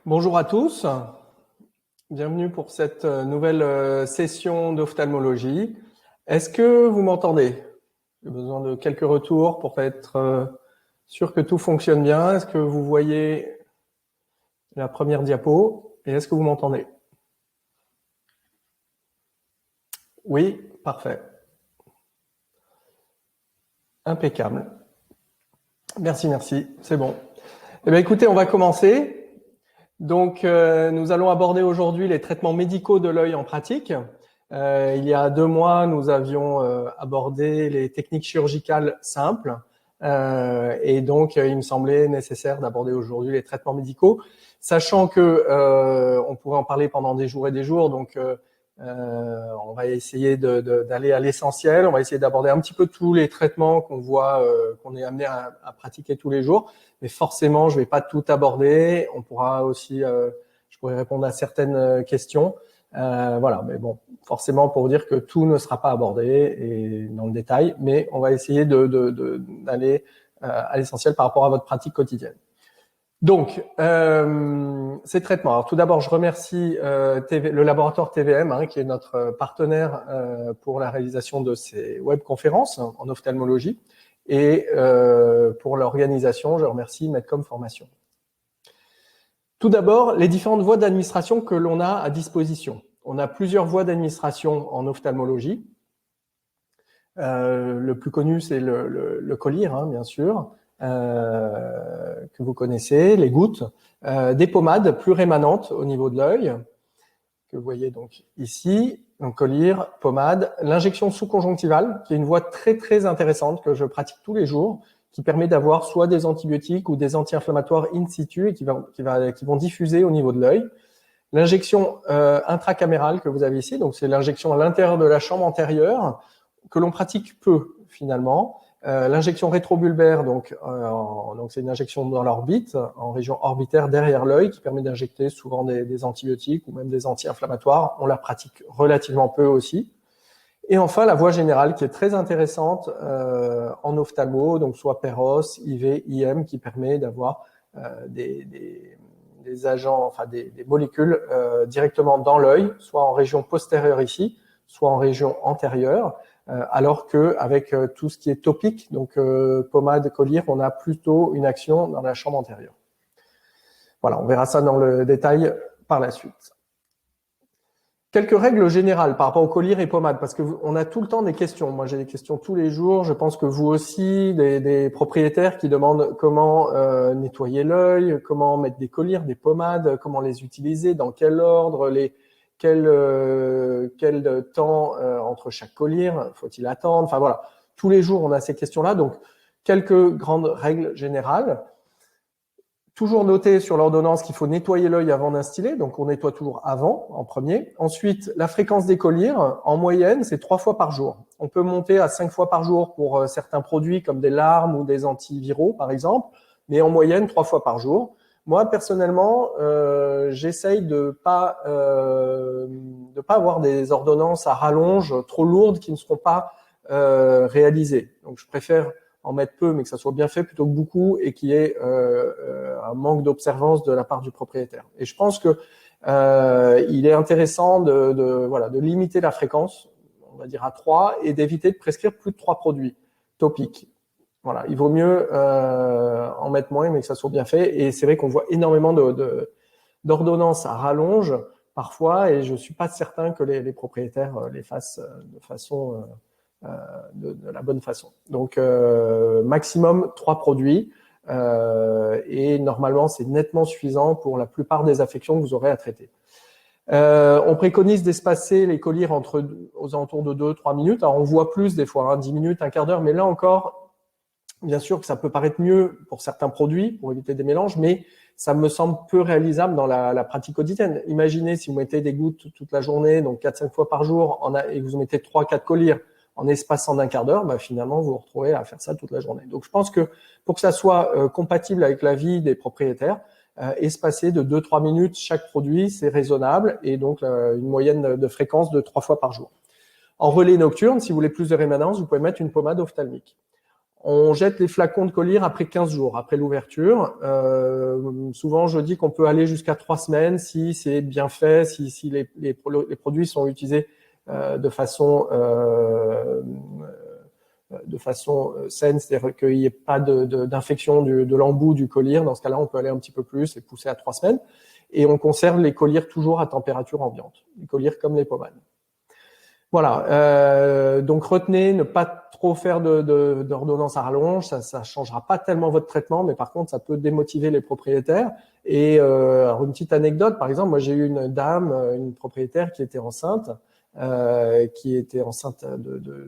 Bonjour à tous, bienvenue pour cette nouvelle session d'ophtalmologie. Est-ce que vous m'entendez? J'ai besoin de quelques retours pour être sûr que tout fonctionne bien. Est-ce que vous voyez la première diapo et est-ce que vous m'entendez? Oui, parfait. Impeccable. Merci, c'est bon. Eh bien écoutez, on va commencer. Donc, nous allons aborder aujourd'hui les traitements médicaux de l'œil en pratique. Il y a 2 mois, nous avions abordé les techniques chirurgicales simples. Et donc, il me semblait nécessaire d'aborder aujourd'hui les traitements médicaux, sachant que on pourrait en parler pendant des jours et des jours. Donc, on va essayer d'aller à l'essentiel. On va essayer d'aborder un petit peu tous les traitements qu'on voit, qu'on est amené à pratiquer tous les jours. Mais forcément, je vais pas tout aborder. On pourra aussi, je pourrais répondre à certaines questions. Voilà, mais bon, forcément pour vous dire que tout ne sera pas abordé et dans le détail, mais on va essayer d'aller à l'essentiel par rapport à votre pratique quotidienne. Donc, ces traitements. Alors, tout d'abord, je remercie le laboratoire TVM, qui est notre partenaire pour la réalisation de ces webconférences en ophtalmologie. Et pour l'organisation, je remercie Medcom Formation. Tout d'abord, les différentes voies d'administration que l'on a à disposition. On a plusieurs voies d'administration en ophtalmologie. Le plus connu, c'est le collyre, bien sûr, que vous connaissez, les gouttes, des pommades plus rémanentes au niveau de l'œil, que vous voyez donc ici, donc collyre, pommade, l'injection sous-conjonctivale, qui est une voie très très intéressante que je pratique tous les jours, qui permet d'avoir soit des antibiotiques ou des anti-inflammatoires in situ et qui vont diffuser au niveau de l'œil. L'injection intracamérale que vous avez ici, donc c'est l'injection à l'intérieur de la chambre antérieure, que l'on pratique peu finalement. L'injection rétrobulbaire, donc c'est une injection dans l'orbite, en région orbitaire derrière l'œil, qui permet d'injecter souvent des antibiotiques ou même des anti-inflammatoires. On la pratique relativement peu aussi. Et enfin, la voie générale qui est très intéressante en ophtalmo, donc soit PEROS, IV, IM, qui permet d'avoir des agents, enfin des molécules directement dans l'œil, soit en région postérieure ici, soit en région antérieure, alors que avec tout ce qui est topique, donc pommade, collyre, on a plutôt une action dans la chambre antérieure. Voilà, on verra ça dans le détail par la suite. Quelques règles générales par rapport au collyre et pommade, parce que on a tout le temps des questions. Moi, j'ai des questions tous les jours. Je pense que vous aussi, des propriétaires qui demandent comment nettoyer l'œil, comment mettre des collyres, des pommades, comment les utiliser, dans quel ordre, quel temps entre chaque collyre, faut-il attendre. Enfin voilà, tous les jours, on a ces questions-là. Donc, quelques grandes règles générales. Toujours noter sur l'ordonnance qu'il faut nettoyer l'œil avant d'instiller, donc on nettoie toujours avant, en premier. Ensuite, la fréquence des collyres, en moyenne, c'est 3 fois par jour. On peut monter à 5 fois par jour pour certains produits comme des larmes ou des antiviraux, par exemple, mais en moyenne, 3 fois par jour. Moi, personnellement, j'essaye de pas avoir des ordonnances à rallonge trop lourdes qui ne seront pas réalisées. Donc, je préfère en mettre peu, mais que ça soit bien fait plutôt que beaucoup et qu'il y ait un manque d'observance de la part du propriétaire. Et je pense que il est intéressant de limiter la fréquence, on va dire à 3, et d'éviter de prescrire plus de 3 produits topiques. Voilà, il vaut mieux en mettre moins, mais que ça soit bien fait. Et c'est vrai qu'on voit énormément d'ordonnances à rallonge parfois, et je suis pas certain que les propriétaires les fassent de façon de la bonne façon. Donc maximum 3 produits et normalement c'est nettement suffisant pour la plupart des affections que vous aurez à traiter. On préconise d'espacer les collyres aux alentours de 2-3 minutes. Alors on voit plus des fois, 10 minutes, un quart d'heure, mais là encore, bien sûr que ça peut paraître mieux pour certains produits, pour éviter des mélanges, mais ça me semble peu réalisable dans la pratique quotidienne. Imaginez si vous mettez des gouttes toute la journée, donc 4-5 fois par jour, et vous mettez 3-4 collyres en espaçant d'un quart d'heure, finalement, vous vous retrouvez à faire ça toute la journée. Donc, je pense que pour que ça soit compatible avec la vie des propriétaires, espacer de 2-3 minutes chaque produit, c'est raisonnable, et donc une moyenne de fréquence de 3 fois par jour. En relais nocturne, si vous voulez plus de rémanence, vous pouvez mettre une pommade ophtalmique. On jette les flacons de collyre après 15 jours, après l'ouverture. Souvent, je dis qu'on peut aller jusqu'à 3 semaines si c'est bien fait, si les produits sont utilisés de façon saine, c'est-à-dire qu'il n'y ait pas d'infection de l'embout du collyre. Dans ce cas-là, on peut aller un petit peu plus et pousser à 3 semaines. Et on conserve les collyres toujours à température ambiante, les collyres comme les pommades. Voilà, donc retenez, ne pas trop faire d'ordonnance à rallonge, ça changera pas tellement votre traitement, mais par contre, ça peut démotiver les propriétaires. Et alors une petite anecdote, par exemple, moi j'ai eu une dame, une propriétaire qui était enceinte de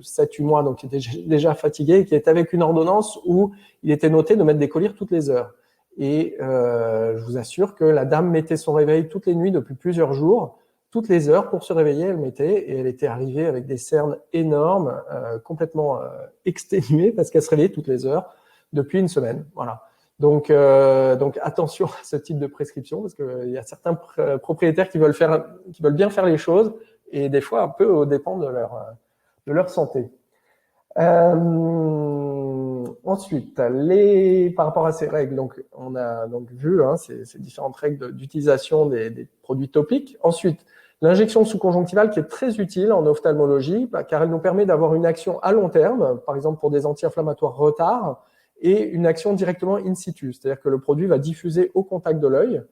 7-8 mois, donc qui était déjà fatiguée, et qui était avec une ordonnance où il était noté de mettre des collyres toutes les heures. Et je vous assure que la dame mettait son réveil toutes les nuits depuis plusieurs jours. Toutes les heures, pour se réveiller, elle mettait, et elle était arrivée avec des cernes énormes, complètement exténuées, parce qu'elle se réveillait toutes les heures depuis une semaine. Voilà. Donc attention à ce type de prescription, parce qu'il y a certains propriétaires qui veulent bien faire les choses, et des fois un peu au dépend de leur santé. Ensuite, par rapport à ces règles, donc on a donc vu ces différentes règles d'utilisation des produits topiques. Ensuite, l'injection sous-conjonctivale qui est très utile en ophtalmologie, car elle nous permet d'avoir une action à long terme, par exemple pour des anti-inflammatoires retard, et une action directement in situ, c'est-à-dire que le produit va diffuser au contact de l'œil.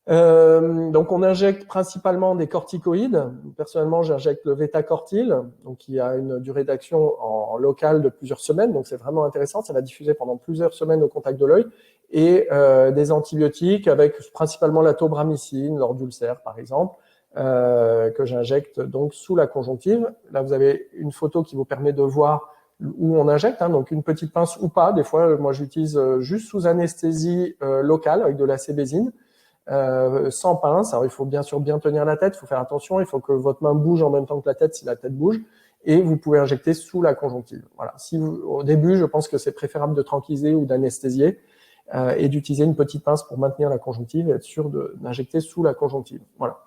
Donc on injecte principalement des corticoïdes. Personnellement, j'injecte le Vétacortil, donc qui a une durée d'action en local de plusieurs semaines, donc c'est vraiment intéressant. Ça va diffuser pendant plusieurs semaines au contact de l'œil, et des antibiotiques avec principalement la tobramycine lors d'ulcères par exemple, que j'injecte donc sous la conjonctive. Là, vous avez une photo qui vous permet de voir où on injecte, donc une petite pince ou pas. Des fois, moi j'utilise juste sous anesthésie locale avec de la sébésine. Sans pince. Alors, il faut bien sûr bien tenir la tête, il faut faire attention, il faut que votre main bouge en même temps que la tête si la tête bouge, et vous pouvez injecter sous la conjonctive. Voilà. Au début, je pense que c'est préférable de tranquilliser ou d'anesthésier et d'utiliser une petite pince pour maintenir la conjonctive et être sûr d'injecter sous la conjonctive. Voilà.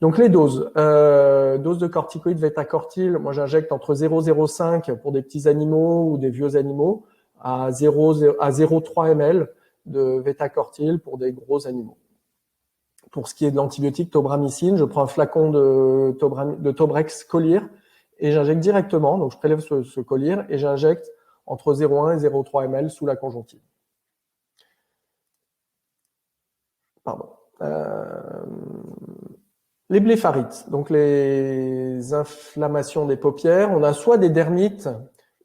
Donc les doses. Dose de corticoïdes Vétacortil, moi j'injecte entre 0,05 pour des petits animaux ou des vieux animaux à 0,3 ml de Vétacortil pour des gros animaux. Pour ce qui est de l'antibiotique tobramycine, je prends un flacon de Tobrex collyre et j'injecte directement. Donc, je prélève ce collyre et j'injecte entre 0,1 et 0,3 ml sous la conjonctive. Pardon. Les bléphaриtes, donc les inflammations des paupières. On a soit des dermites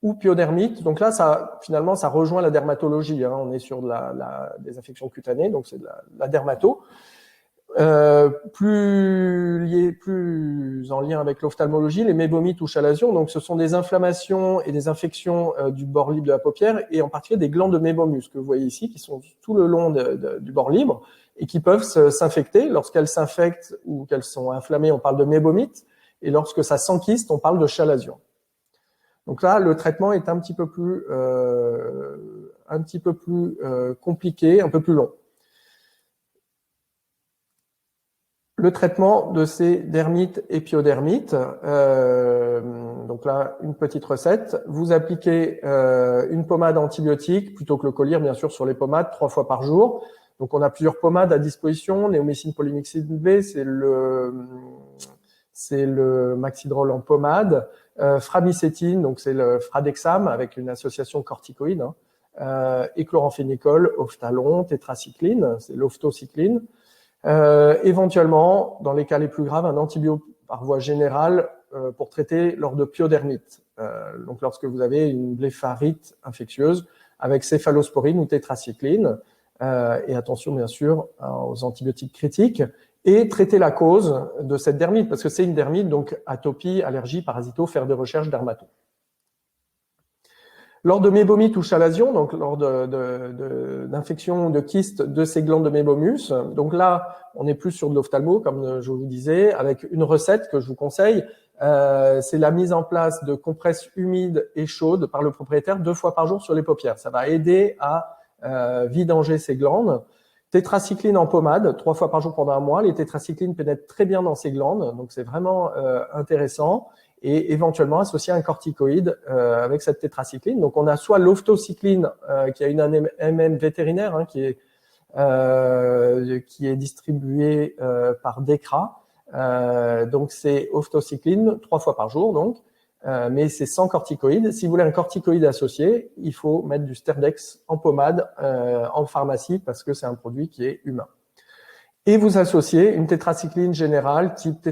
ou pyodermites. Donc là, finalement, ça rejoint la dermatologie. On est sur des infections cutanées, donc c'est de la dermato. Plus en lien avec l'ophtalmologie, les mébomites ou chalazions, donc ce sont des inflammations et des infections du bord libre de la paupière, et en particulier des glandes de mébomus que vous voyez ici, qui sont tout le long du bord libre et qui peuvent s'infecter. Lorsqu'elles s'infectent ou qu'elles sont inflammées, on parle de mébomites, et lorsque ça s'enkyste, on parle de chalazion. Donc là, le traitement est un petit peu plus compliqué, un peu plus long. Le traitement de ces dermites et pyodermites, donc là, une petite recette. Vous appliquez une pommade antibiotique, plutôt que le collyre, bien sûr, sur les pommades, 3 fois par jour. Donc, on a plusieurs pommades à disposition. Néomycine polymyxine B, c'est le Maxidrol en pommade. Framicétine, donc c'est le Fradexam, avec une association corticoïde. Et chloramphénicol, Ophthalon, tétracycline, c'est l'ophthocycline. Éventuellement, dans les cas les plus graves, un antibiotique par voie générale pour traiter lors de pyodermite. Donc, lorsque vous avez une blépharite infectieuse avec céphalosporine ou tétracycline, et attention bien sûr aux antibiotiques critiques, et traiter la cause de cette dermite, parce que c'est une dermite, donc atopie, allergie, parasito, faire des recherches dermato. Lors de mébomites ou chalazions, donc lors d'infections de kystes de ces glandes de mébomus, donc là, on est plus sur de l'ophtalmo, comme je vous disais, avec une recette que je vous conseille, c'est la mise en place de compresses humides et chaudes par le propriétaire 2 fois par jour sur les paupières. Ça va aider à vidanger ces glandes. Tétracycline en pommade, 3 fois par jour pendant 1 mois. Les tétracyclines pénètrent très bien dans ces glandes, donc c'est vraiment intéressant. et éventuellement associer un corticoïde avec cette tétracycline. Donc on a soit l'oftocycline qui a une MM vétérinaire hein, qui est distribuée par DECRA. Donc c'est oftocycline 3 fois par jour donc. Mais c'est sans corticoïde. Si vous voulez un corticoïde associé, il faut mettre du Sterdex en pommade en pharmacie parce que c'est un produit qui est humain. Et vous associez une tétracycline générale type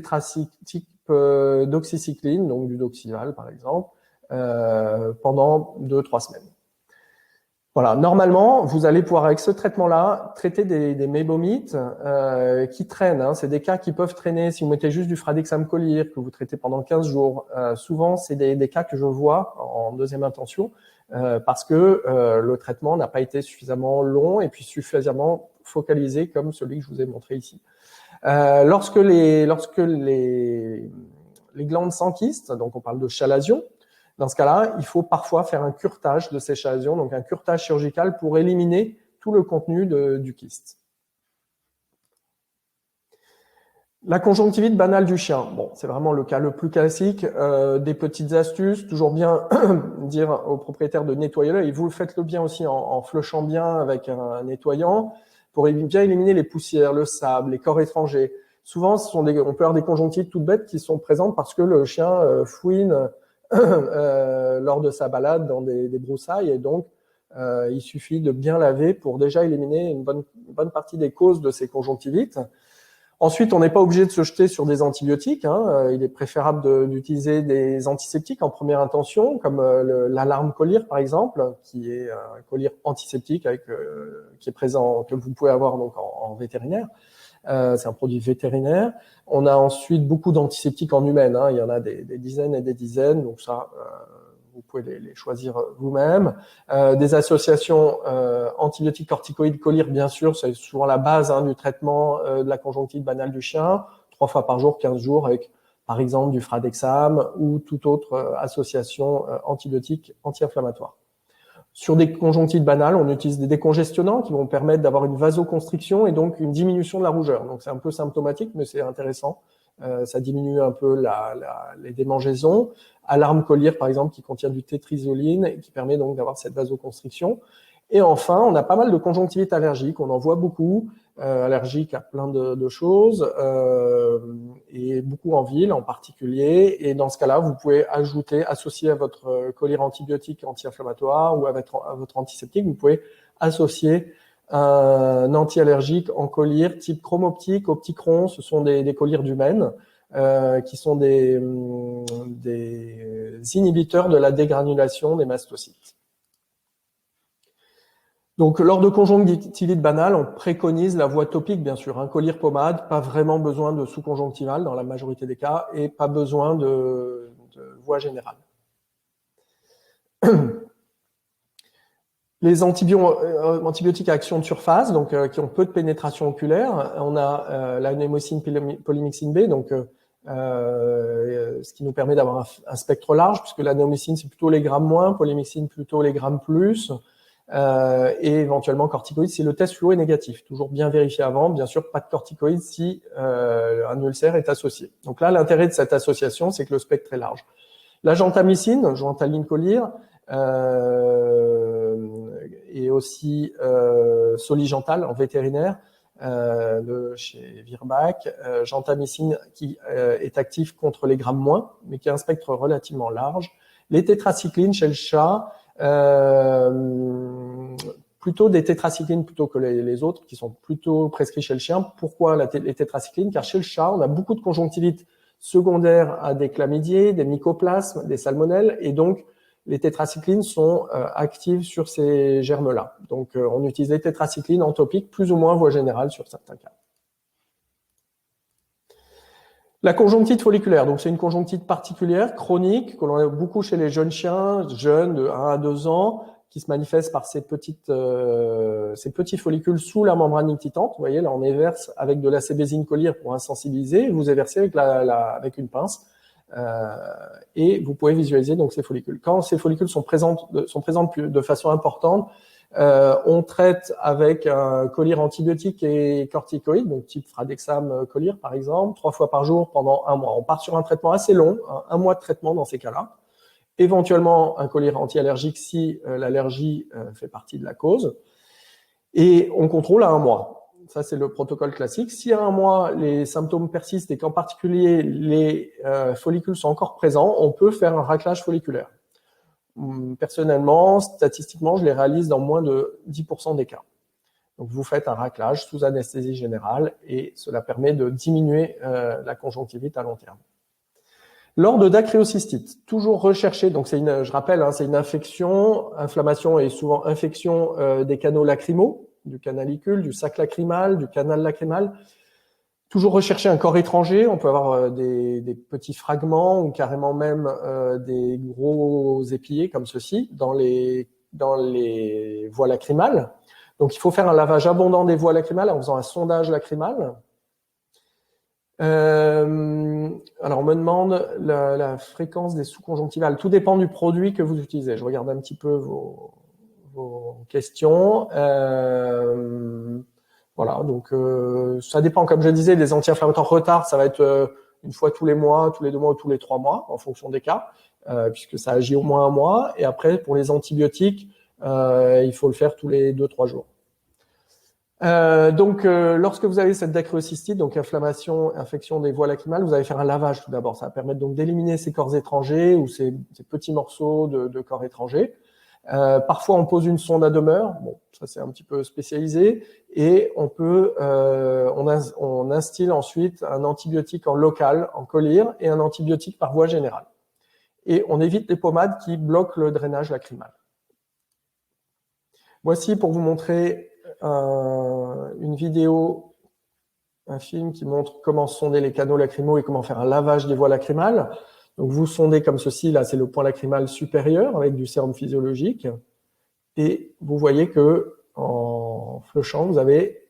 doxycycline, donc du Doxival par exemple, pendant 2-3 semaines. Voilà, normalement, vous allez pouvoir avec ce traitement-là traiter des mébomites qui traînent. Hein. C'est des cas qui peuvent traîner si vous mettez juste du Fradexam Collir que vous traitez pendant 15 jours. Souvent, c'est des cas que je vois en deuxième intention parce que le traitement n'a pas été suffisamment long et puis suffisamment focalisé comme celui que je vous ai montré ici. Lorsque les glandes s'enquistent, donc on parle de chalazion, dans ce cas-là, il faut parfois faire un curetage de ces chalazions, donc un curetage chirurgical pour éliminer tout le contenu du kyste. La conjonctivite banale du chien. Bon, c'est vraiment le cas le plus classique. Des petites astuces, toujours bien dire aux propriétaires de nettoyer l'œil. Vous faites-le bien aussi en flushant bien avec un nettoyant pour bien éliminer les poussières, le sable, les corps étrangers. Souvent, on peut avoir des conjonctivites toutes bêtes qui sont présentes parce que le chien fouine lors de sa balade dans des broussailles et donc il suffit de bien laver pour déjà éliminer une bonne partie des causes de ces conjonctivites. Ensuite, on n'est pas obligé de se jeter sur des antibiotiques. Hein. Il est préférable d'utiliser des antiseptiques en première intention, comme l'alarme Collir par exemple, qui est un collier antiseptique qui est présent, que vous pouvez avoir donc en vétérinaire. C'est un produit vétérinaire. On a ensuite beaucoup d'antiseptiques en humaine. Hein. Il y en a des dizaines et des dizaines. Donc ça, vous pouvez les choisir vous-même. Des associations antibiotiques corticoïdes Collir, bien sûr, c'est souvent la base hein, du traitement de la conjonctivite banale du chien. 3 fois par jour, 15 jours, avec par exemple du Fradexam ou toute autre association antibiotique anti-inflammatoire. Sur des conjonctivites banales, on utilise des décongestionnants qui vont permettre d'avoir une vasoconstriction et donc une diminution de la rougeur. Donc c'est un peu symptomatique, mais c'est intéressant. Ça diminue un peu les démangeaisons. Alarme Collir, par exemple, qui contient du tétrisoline et qui permet donc d'avoir cette vasoconstriction. Et enfin, on a pas mal de conjonctivites allergiques. On en voit beaucoup, allergiques à plein de choses, et beaucoup en ville en particulier. Et dans ce cas-là, vous pouvez associer à votre collier antibiotique anti-inflammatoire ou à votre antiseptique, vous pouvez associer un anti-allergique en collier type Chromoptique, Opticron. Ce sont des colliers d'Humaine qui sont des inhibiteurs de la dégranulation des mastocytes. Donc, lors de conjonctivite banale, on préconise la voie topique, bien sûr. Un collier pommade, pas vraiment besoin de sous-conjonctival dans la majorité des cas, et pas besoin de voie générale. Les antibiotiques à action de surface, donc qui ont peu de pénétration oculaire, on a la némocine polymyxine B, donc ce qui nous permet d'avoir un spectre large, puisque la némocine c'est plutôt les grammes moins, polymyxine plutôt les grammes plus. Et éventuellement corticoïdes si le test fluo est négatif. Toujours bien vérifier avant, bien sûr pas de corticoïdes si un ulcère est associé. Donc là, l'intérêt de cette association, c'est que le spectre est large. La gentamicine, Gentaline Collir, et aussi Soligental en vétérinaire de chez Virbac, gentamicine qui est actif contre les grammes moins, mais qui a un spectre relativement large. Les tétracyclines chez le chat, plutôt des tétracyclines plutôt que les autres qui sont plutôt prescrits chez le chien. Pourquoi les tétracyclines? Car chez le chat, on a beaucoup de conjonctivites secondaires à des chlamydiés, des mycoplasmes, des salmonelles, et donc les tétracyclines sont actives sur ces germes-là. Donc on utilise les tétracyclines en topique, plus ou moins voie générale sur certains cas. La conjonctivite folliculaire, donc c'est une conjonctivite particulière, chronique, que l'on a beaucoup chez les jeunes chiens, jeunes de 1 à 2 ans, qui se manifestent par ces petits follicules sous la membrane nictitante. Vous voyez, là on éverse avec de la sébésine Collir pour insensibiliser, vous éversez avec une pince, et vous pouvez visualiser donc ces follicules. Quand ces follicules sont présentes de façon importante, On traite avec un collyre antibiotique et corticoïde, donc type Fradexam collyre par exemple, 3 fois par jour pendant 1 mois. On part sur un traitement assez long, 1 mois de traitement dans ces cas-là. Éventuellement un collyre anti-allergique si l'allergie fait partie de la cause. Et on contrôle à 1 mois. Ça, c'est le protocole classique. Si à 1 mois, les symptômes persistent et qu'en particulier les follicules sont encore présents, on peut faire un raclage folliculaire. Personnellement, statistiquement, je les réalise dans moins de 10% des cas. Donc, vous faites un raclage sous anesthésie générale et cela permet de diminuer la conjonctivite à long terme. Lors de dacryocystites, toujours recherché, donc je rappelle, c'est une inflammation et souvent infection des canaux lacrymaux, du canalicule, du sac lacrymal, du canal lacrymal. Toujours rechercher un corps étranger, on peut avoir des petits fragments ou carrément même des gros épillets comme ceci dans les voies lacrymales. Donc il faut faire un lavage abondant des voies lacrymales en faisant un sondage lacrymal. Alors on me demande la fréquence des sous-conjonctivales. Tout dépend du produit que vous utilisez. Je regarde un petit peu vos questions. Voilà, donc ça dépend, comme je disais, des anti-inflammatoires retard, ça va être une fois tous les mois, tous les 2 mois ou tous les 3 mois, en fonction des cas, puisque ça agit au moins 1 mois. Et après, pour les antibiotiques, il faut le faire tous les 2-3 jours. Donc, lorsque vous avez cette dacryocystite, donc inflammation, infection des voies lacrymales, vous allez faire un lavage tout d'abord. Ça va permettre donc d'éliminer ces corps étrangers ou ces petits morceaux de corps étrangers. Parfois, on pose une sonde à demeure. Bon, ça c'est un petit peu spécialisé. Et on peut, on instille ensuite un antibiotique en local, en collyre, et un antibiotique par voie générale. Et on évite les pommades qui bloquent le drainage lacrymal. Voici pour vous montrer une vidéo, un film qui montre comment sonder les canaux lacrymaux et comment faire un lavage des voies lacrymales. Donc vous sondez comme ceci, là c'est le point lacrymal supérieur avec du sérum physiologique. Et vous voyez que en flushant, vous avez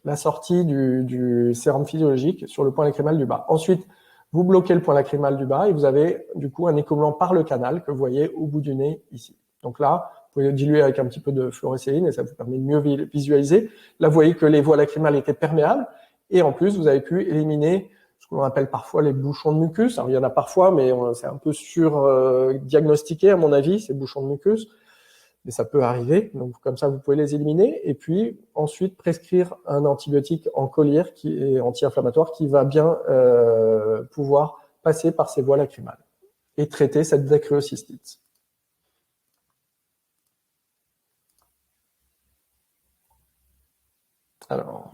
la sortie du sérum physiologique sur le point lacrymal du bas. Ensuite, vous bloquez le point lacrymal du bas et vous avez du coup un écoulement par le canal que vous voyez au bout du nez ici. Donc là, vous pouvez diluer avec un petit peu de fluorécéine et ça vous permet de mieux visualiser. Là, vous voyez que les voies lacrymales étaient perméables et en plus, vous avez pu éliminer ce qu'on appelle parfois les bouchons de mucus. Alors, il y en a parfois, mais c'est un peu sur-diagnostiqué, à mon avis, ces bouchons de mucus. Mais ça peut arriver. Donc, comme ça, vous pouvez les éliminer. Et puis, ensuite, prescrire un antibiotique en collyre qui est anti-inflammatoire qui va bien pouvoir passer par ces voies lacrymales et traiter cette dacryocystite. Alors,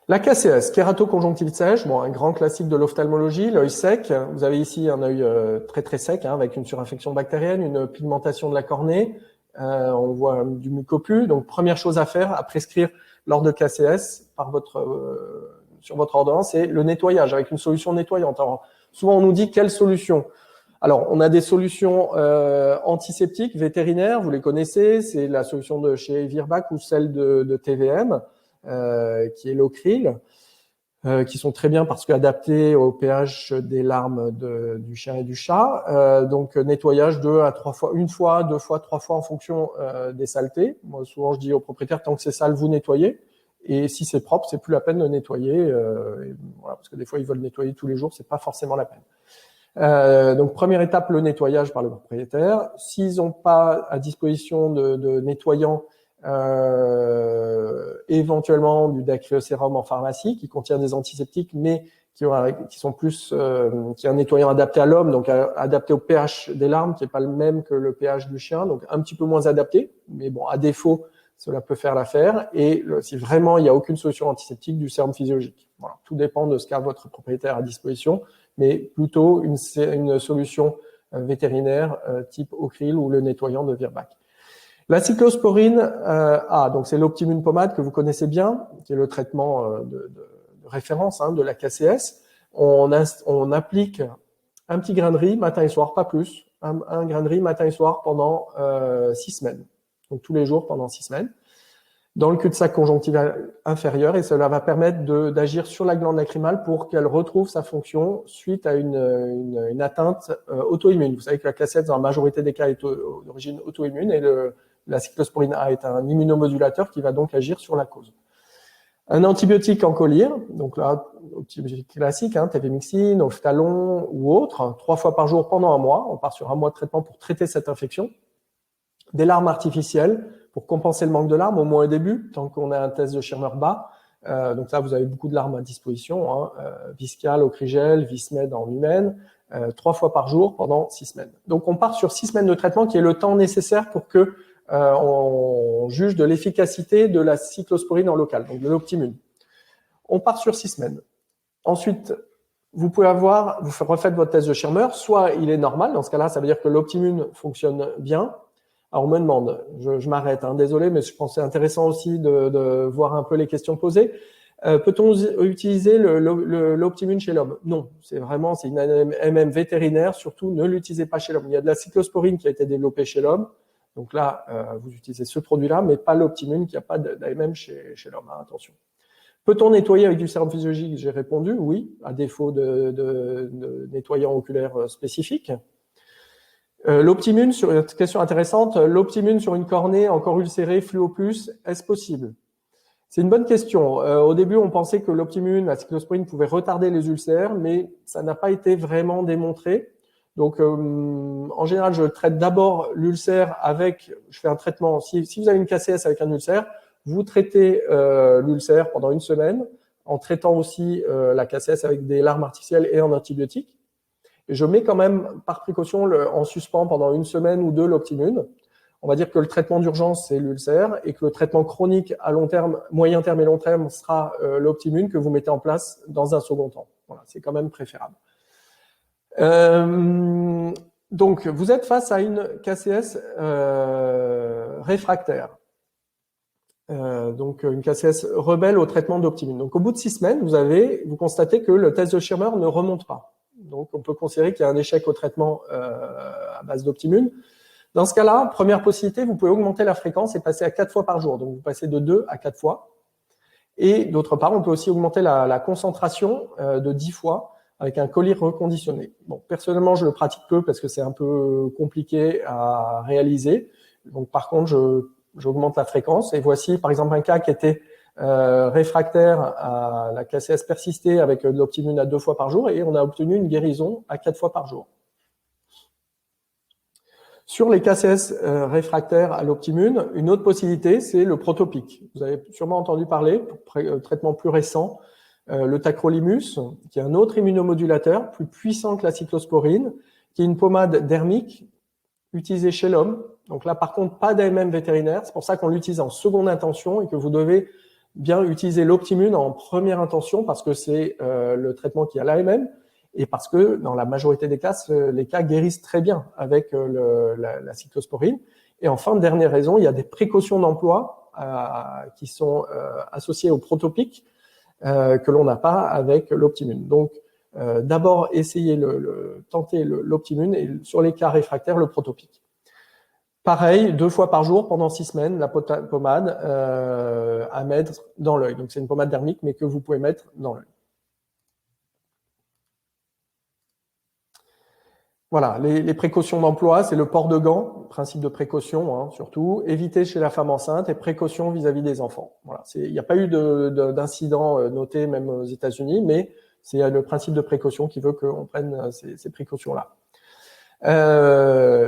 la KCS, kératoconjonctivite sèche, bon, un grand classique de l'ophtalmologie, l'œil sec. Vous avez ici un œil très très sec, avec une surinfection bactérienne, une pigmentation de la cornée. On voit du mucopus. Donc, première chose à faire, à prescrire lors de KCS sur votre ordonnance, c'est le nettoyage avec une solution nettoyante. Alors, souvent, on nous dit quelle solution. Alors, on a des solutions antiseptiques vétérinaires, vous les connaissez, c'est la solution de chez Virbac ou celle de TVM, qui est l'Ocril, qui sont très bien parce qu'adaptées au pH des larmes du chien et du chat. Donc, nettoyage 2 à 3 fois, 1 fois, 2 fois, 3 fois en fonction des saletés. Moi, souvent, je dis aux propriétaires, tant que c'est sale, vous nettoyez. Et si c'est propre, c'est plus la peine de nettoyer, voilà, parce que des fois, ils veulent nettoyer tous les jours, c'est pas forcément la peine. Donc, première étape, le nettoyage par le propriétaire. S'ils n'ont pas à disposition de nettoyant, éventuellement du dacryosérum en pharmacie qui contient des antiseptiques, mais qui sont plus, qui est un nettoyant adapté à l'homme, donc adapté au pH des larmes, qui est pas le même que le pH du chien, donc un petit peu moins adapté. Mais bon, à défaut, cela peut faire l'affaire. Et si vraiment il n'y a aucune solution antiseptique, du sérum physiologique. Voilà, tout dépend de ce qu'a votre propriétaire à disposition, mais plutôt une solution vétérinaire type Ocril ou le nettoyant de Virbac. La cyclosporine A, donc c'est l'Optimune pommade que vous connaissez bien, qui est le traitement de référence de la KCS. On applique un petit grain de riz matin et soir, pas plus, un grain de riz matin et soir pendant 6 semaines. Donc tous les jours pendant 6 semaines. dans le cul-de-sac conjonctival inférieur, et cela va permettre d'agir sur la glande lacrymale pour qu'elle retrouve sa fonction suite à une atteinte auto-immune. Vous savez que la cassette, dans la majorité des cas, est d'origine auto-immune, et la cyclosporine A est un immunomodulateur qui va donc agir sur la cause. Un antibiotique en collyre, donc là, antibiotique classique, tévémixine, ophtalon ou autre, 3 fois par jour pendant 1 mois. On part sur 1 mois de traitement pour traiter cette infection. Des larmes artificielles pour compenser le manque de larmes, au moins au début, tant qu'on a un test de Schirmer bas. Donc là, vous avez beaucoup de larmes à disposition, Viscal, Ocrigel, Vismed en humaine, 3 fois par jour pendant 6 semaines. Donc on part sur 6 semaines de traitement qui est le temps nécessaire pour que on juge de l'efficacité de la cyclosporine en local, donc de l'Optimune. On part sur 6 semaines. Ensuite, vous refaites votre test de Schirmer, soit il est normal, dans ce cas-là, ça veut dire que l'Optimune fonctionne bien. Alors on me demande, je m'arrête, désolé, mais je pense que c'est intéressant aussi de voir un peu les questions posées. Peut-on utiliser l'Optimune chez l'homme? Non, c'est une MM vétérinaire, surtout ne l'utilisez pas chez l'homme. Il y a de la cyclosporine qui a été développée chez l'homme, donc là, vous utilisez ce produit-là, mais pas l'Optimune, qui n'a pas d'AMM chez l'homme, attention. Peut-on nettoyer avec du sérum physiologique? J'ai répondu oui, à défaut de nettoyant oculaire spécifique. L'Optimune, sur une question intéressante, l'Optimune sur une cornée encore ulcérée, fluo+, est-ce possible? C'est une bonne question. Au début, on pensait que l'Optimune, la cyclosporine, pouvait retarder les ulcères, mais ça n'a pas été vraiment démontré. Donc, en général, je traite d'abord l'ulcère je fais un traitement. Si vous avez une KCS avec un ulcère, vous traitez l'ulcère pendant 1 semaine, en traitant aussi la KCS avec des larmes artificielles et en antibiotiques. Et je mets quand même, par précaution, en suspens pendant 1 semaine ou 2 l'Optimune. On va dire que le traitement d'urgence, c'est l'ulcère, et que le traitement chronique à long terme, moyen terme et long terme sera l'Optimune que vous mettez en place dans un second temps. Voilà, c'est quand même préférable. Donc, vous êtes face à une KCS réfractaire. Donc, une KCS rebelle au traitement d'Optimune. Donc, au bout de 6 semaines, vous constatez que le test de Schirmer ne remonte pas. Donc, on peut considérer qu'il y a un échec au traitement à base d'Optimune. Dans ce cas-là, première possibilité, vous pouvez augmenter la fréquence et passer à 4 fois par jour. Donc, vous passez de 2 à 4 fois. Et d'autre part, on peut aussi augmenter la concentration de 10 fois avec un collyre reconditionné. Bon, personnellement, je le pratique peu parce que c'est un peu compliqué à réaliser. Donc, par contre, j'augmente la fréquence. Et voici, par exemple, un cas qui était réfractaire à la KCS persistée avec de l'Optimune à 2 fois par jour, et on a obtenu une guérison à 4 fois par jour. Sur les KCS réfractaires à l'Optimune, une autre possibilité, c'est le protopic. Vous avez sûrement entendu parler, traitement plus récent, le tacrolimus, qui est un autre immunomodulateur plus puissant que la cyclosporine, qui est une pommade dermique utilisée chez l'homme. Donc là, par contre, pas d'AMM vétérinaire. C'est pour ça qu'on l'utilise en seconde intention et que vous devez bien utiliser l'Optimune en première intention parce que c'est le traitement qui a l'AMM et parce que dans la majorité des cas, les cas guérissent très bien avec la cyclosporine. Et enfin, dernière raison, il y a des précautions d'emploi qui sont associées au protopic que l'on n'a pas avec l'Optimune. Donc, d'abord, tenter l'Optimune et sur les cas réfractaires, le protopic. Pareil, 2 fois par jour pendant 6 semaines, la pommade à mettre dans l'œil. Donc, c'est une pommade dermique, mais que vous pouvez mettre dans l'œil. Voilà, les précautions d'emploi, c'est le port de gants, principe de précaution surtout, éviter chez la femme enceinte et précaution vis-à-vis des enfants. Voilà, il n'y a pas eu d'incident noté même aux États-Unis, mais c'est le principe de précaution qui veut qu'on prenne ces précautions-là.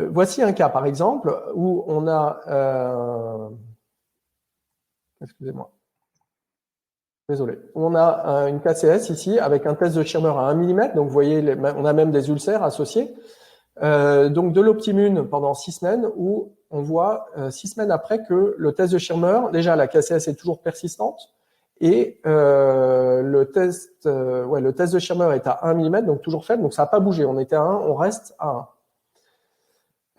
Voici un cas, par exemple, où on a... excusez-moi. Désolé. On a une KCS ici avec un test de Schirmer à 1 mm. Donc, vous voyez, on a même des ulcères associés. Donc, de l'Optimune pendant 6 semaines où on voit 6 semaines après que le test de Schirmer, déjà, la KCS est toujours persistante et le test de Schirmer est à 1 mm, donc toujours faible. Donc, ça n'a pas bougé. On était à 1, on reste à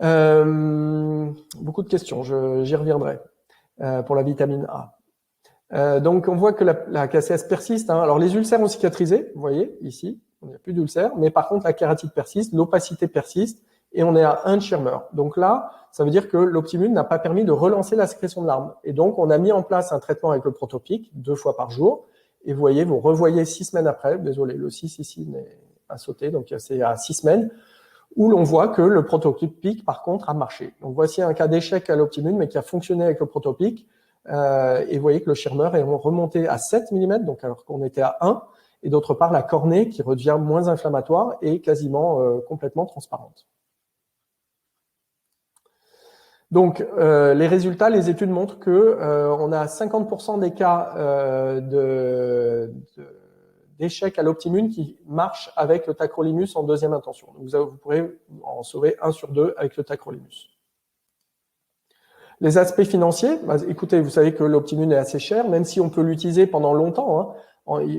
1. Beaucoup de questions. J'y reviendrai pour la vitamine A. Donc, on voit que la KCS persiste. Alors, les ulcères ont cicatrisé, vous voyez, ici, il n'y a plus d'ulcères, mais par contre, la kératite persiste, l'opacité persiste, et on est à 1 Schirmer. Donc là, ça veut dire que l'Optimune n'a pas permis de relancer la sécrétion de larmes. Et donc, on a mis en place un traitement avec le Protopic 2 fois par jour. Et vous voyez, vous revoyez 6 semaines après, désolé, le 6 ici n'est pas sauté, donc c'est à 6 semaines, où l'on voit que le Protopic, par contre, a marché. Donc voici un cas d'échec à l'Optimune, mais qui a fonctionné avec le Protopic. Et vous voyez que le Schirmer est remonté à 7 mm, donc alors qu'on était à 1. Et d'autre part, la cornée, qui redevient moins inflammatoire, est quasiment complètement transparente. Donc, les résultats, les études montrent que on a 50% des cas d'échec à l'Optimune qui marchent avec le tacrolimus en deuxième intention. Donc, vous pourrez en sauver 1 sur 2 avec le tacrolimus. Les aspects financiers, bah, écoutez, vous savez que l'Optimune est assez cher, même si on peut l'utiliser pendant longtemps. Hein.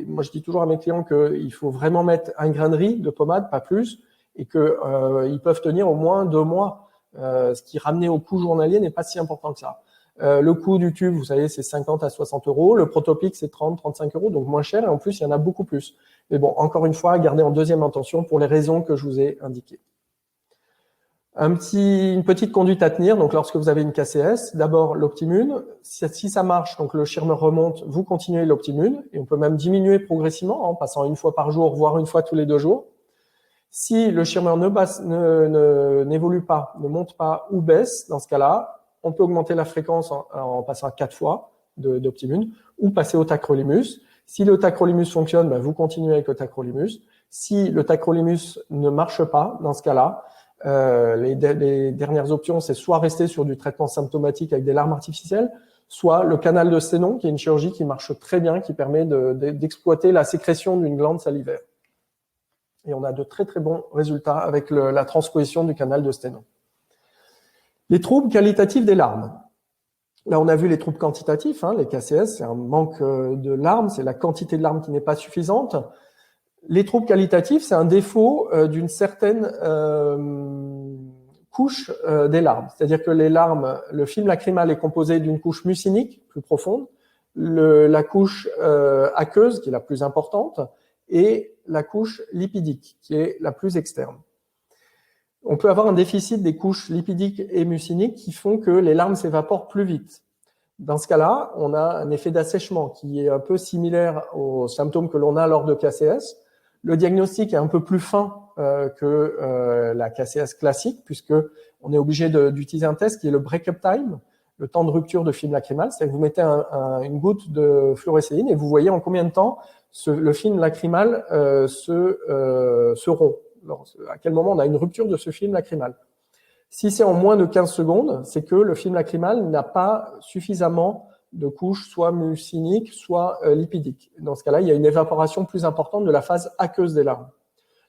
Moi, je dis toujours à mes clients qu'il faut vraiment mettre un grain de riz de pommade, pas plus, et que ils peuvent tenir au moins 2 mois. Ce qui ramené au coût journalier n'est pas si important que ça. Le coût du tube, vous savez, c'est 50 à 60 euros. Le Protopic, c'est 30, 35 euros, donc moins cher. Et en plus, il y en a beaucoup plus. Mais bon, encore une fois, gardez en deuxième intention pour les raisons que je vous ai indiquées. Une petite conduite à tenir. Donc, lorsque vous avez une KCS, d'abord l'Optimune. Si ça marche, donc le Schirmer remonte, vous continuez l'Optimune. Et on peut même diminuer progressivement, en passant 1 fois par jour, voire 1 fois tous les 2 jours. Si le Schirmer n'évolue pas, ne monte pas ou baisse, dans ce cas-là, on peut augmenter la fréquence en passant à 4 fois d'Optimune ou passer au tacrolimus. Si le tacrolimus fonctionne, ben vous continuez avec le tacrolimus. Si le tacrolimus ne marche pas, dans ce cas-là, les dernières options, c'est soit rester sur du traitement symptomatique avec des larmes artificielles, soit le canal de Sténon, qui est une chirurgie qui marche très bien, qui permet d'exploiter la sécrétion d'une glande salivaire. Et on a de très très bons résultats avec la transposition du canal de Sténon. Les troubles qualitatifs des larmes. Là, on a vu les troubles quantitatifs, hein, les KCS, c'est un manque de larmes, c'est la quantité de larmes qui n'est pas suffisante. Les troubles qualitatifs, c'est un défaut d'une certaine couche des larmes. C'est-à-dire que les larmes, le film lacrymal est composé d'une couche mucinique, plus profonde, la couche aqueuse, qui est la plus importante, et la couche lipidique, qui est la plus externe. On peut avoir un déficit des couches lipidiques et muciniques qui font que les larmes s'évaporent plus vite. Dans ce cas-là, on a un effet d'assèchement qui est un peu similaire aux symptômes que l'on a lors de KCS. Le diagnostic est un peu plus fin que la KCS classique, puisque on est obligé d'utiliser un test qui est le break-up time, le temps de rupture de film lacrymal. C'est-à-dire que vous mettez une goutte de fluorescéine et vous voyez en combien de temps le film lacrymal se rompt. Alors, à quel moment on a une rupture de ce film lacrymal. Si c'est en moins de 15 secondes, c'est que le film lacrymal n'a pas suffisamment de couches, soit muciniques, soit lipidiques. Dans ce cas-là, il y a une évaporation plus importante de la phase aqueuse des larmes.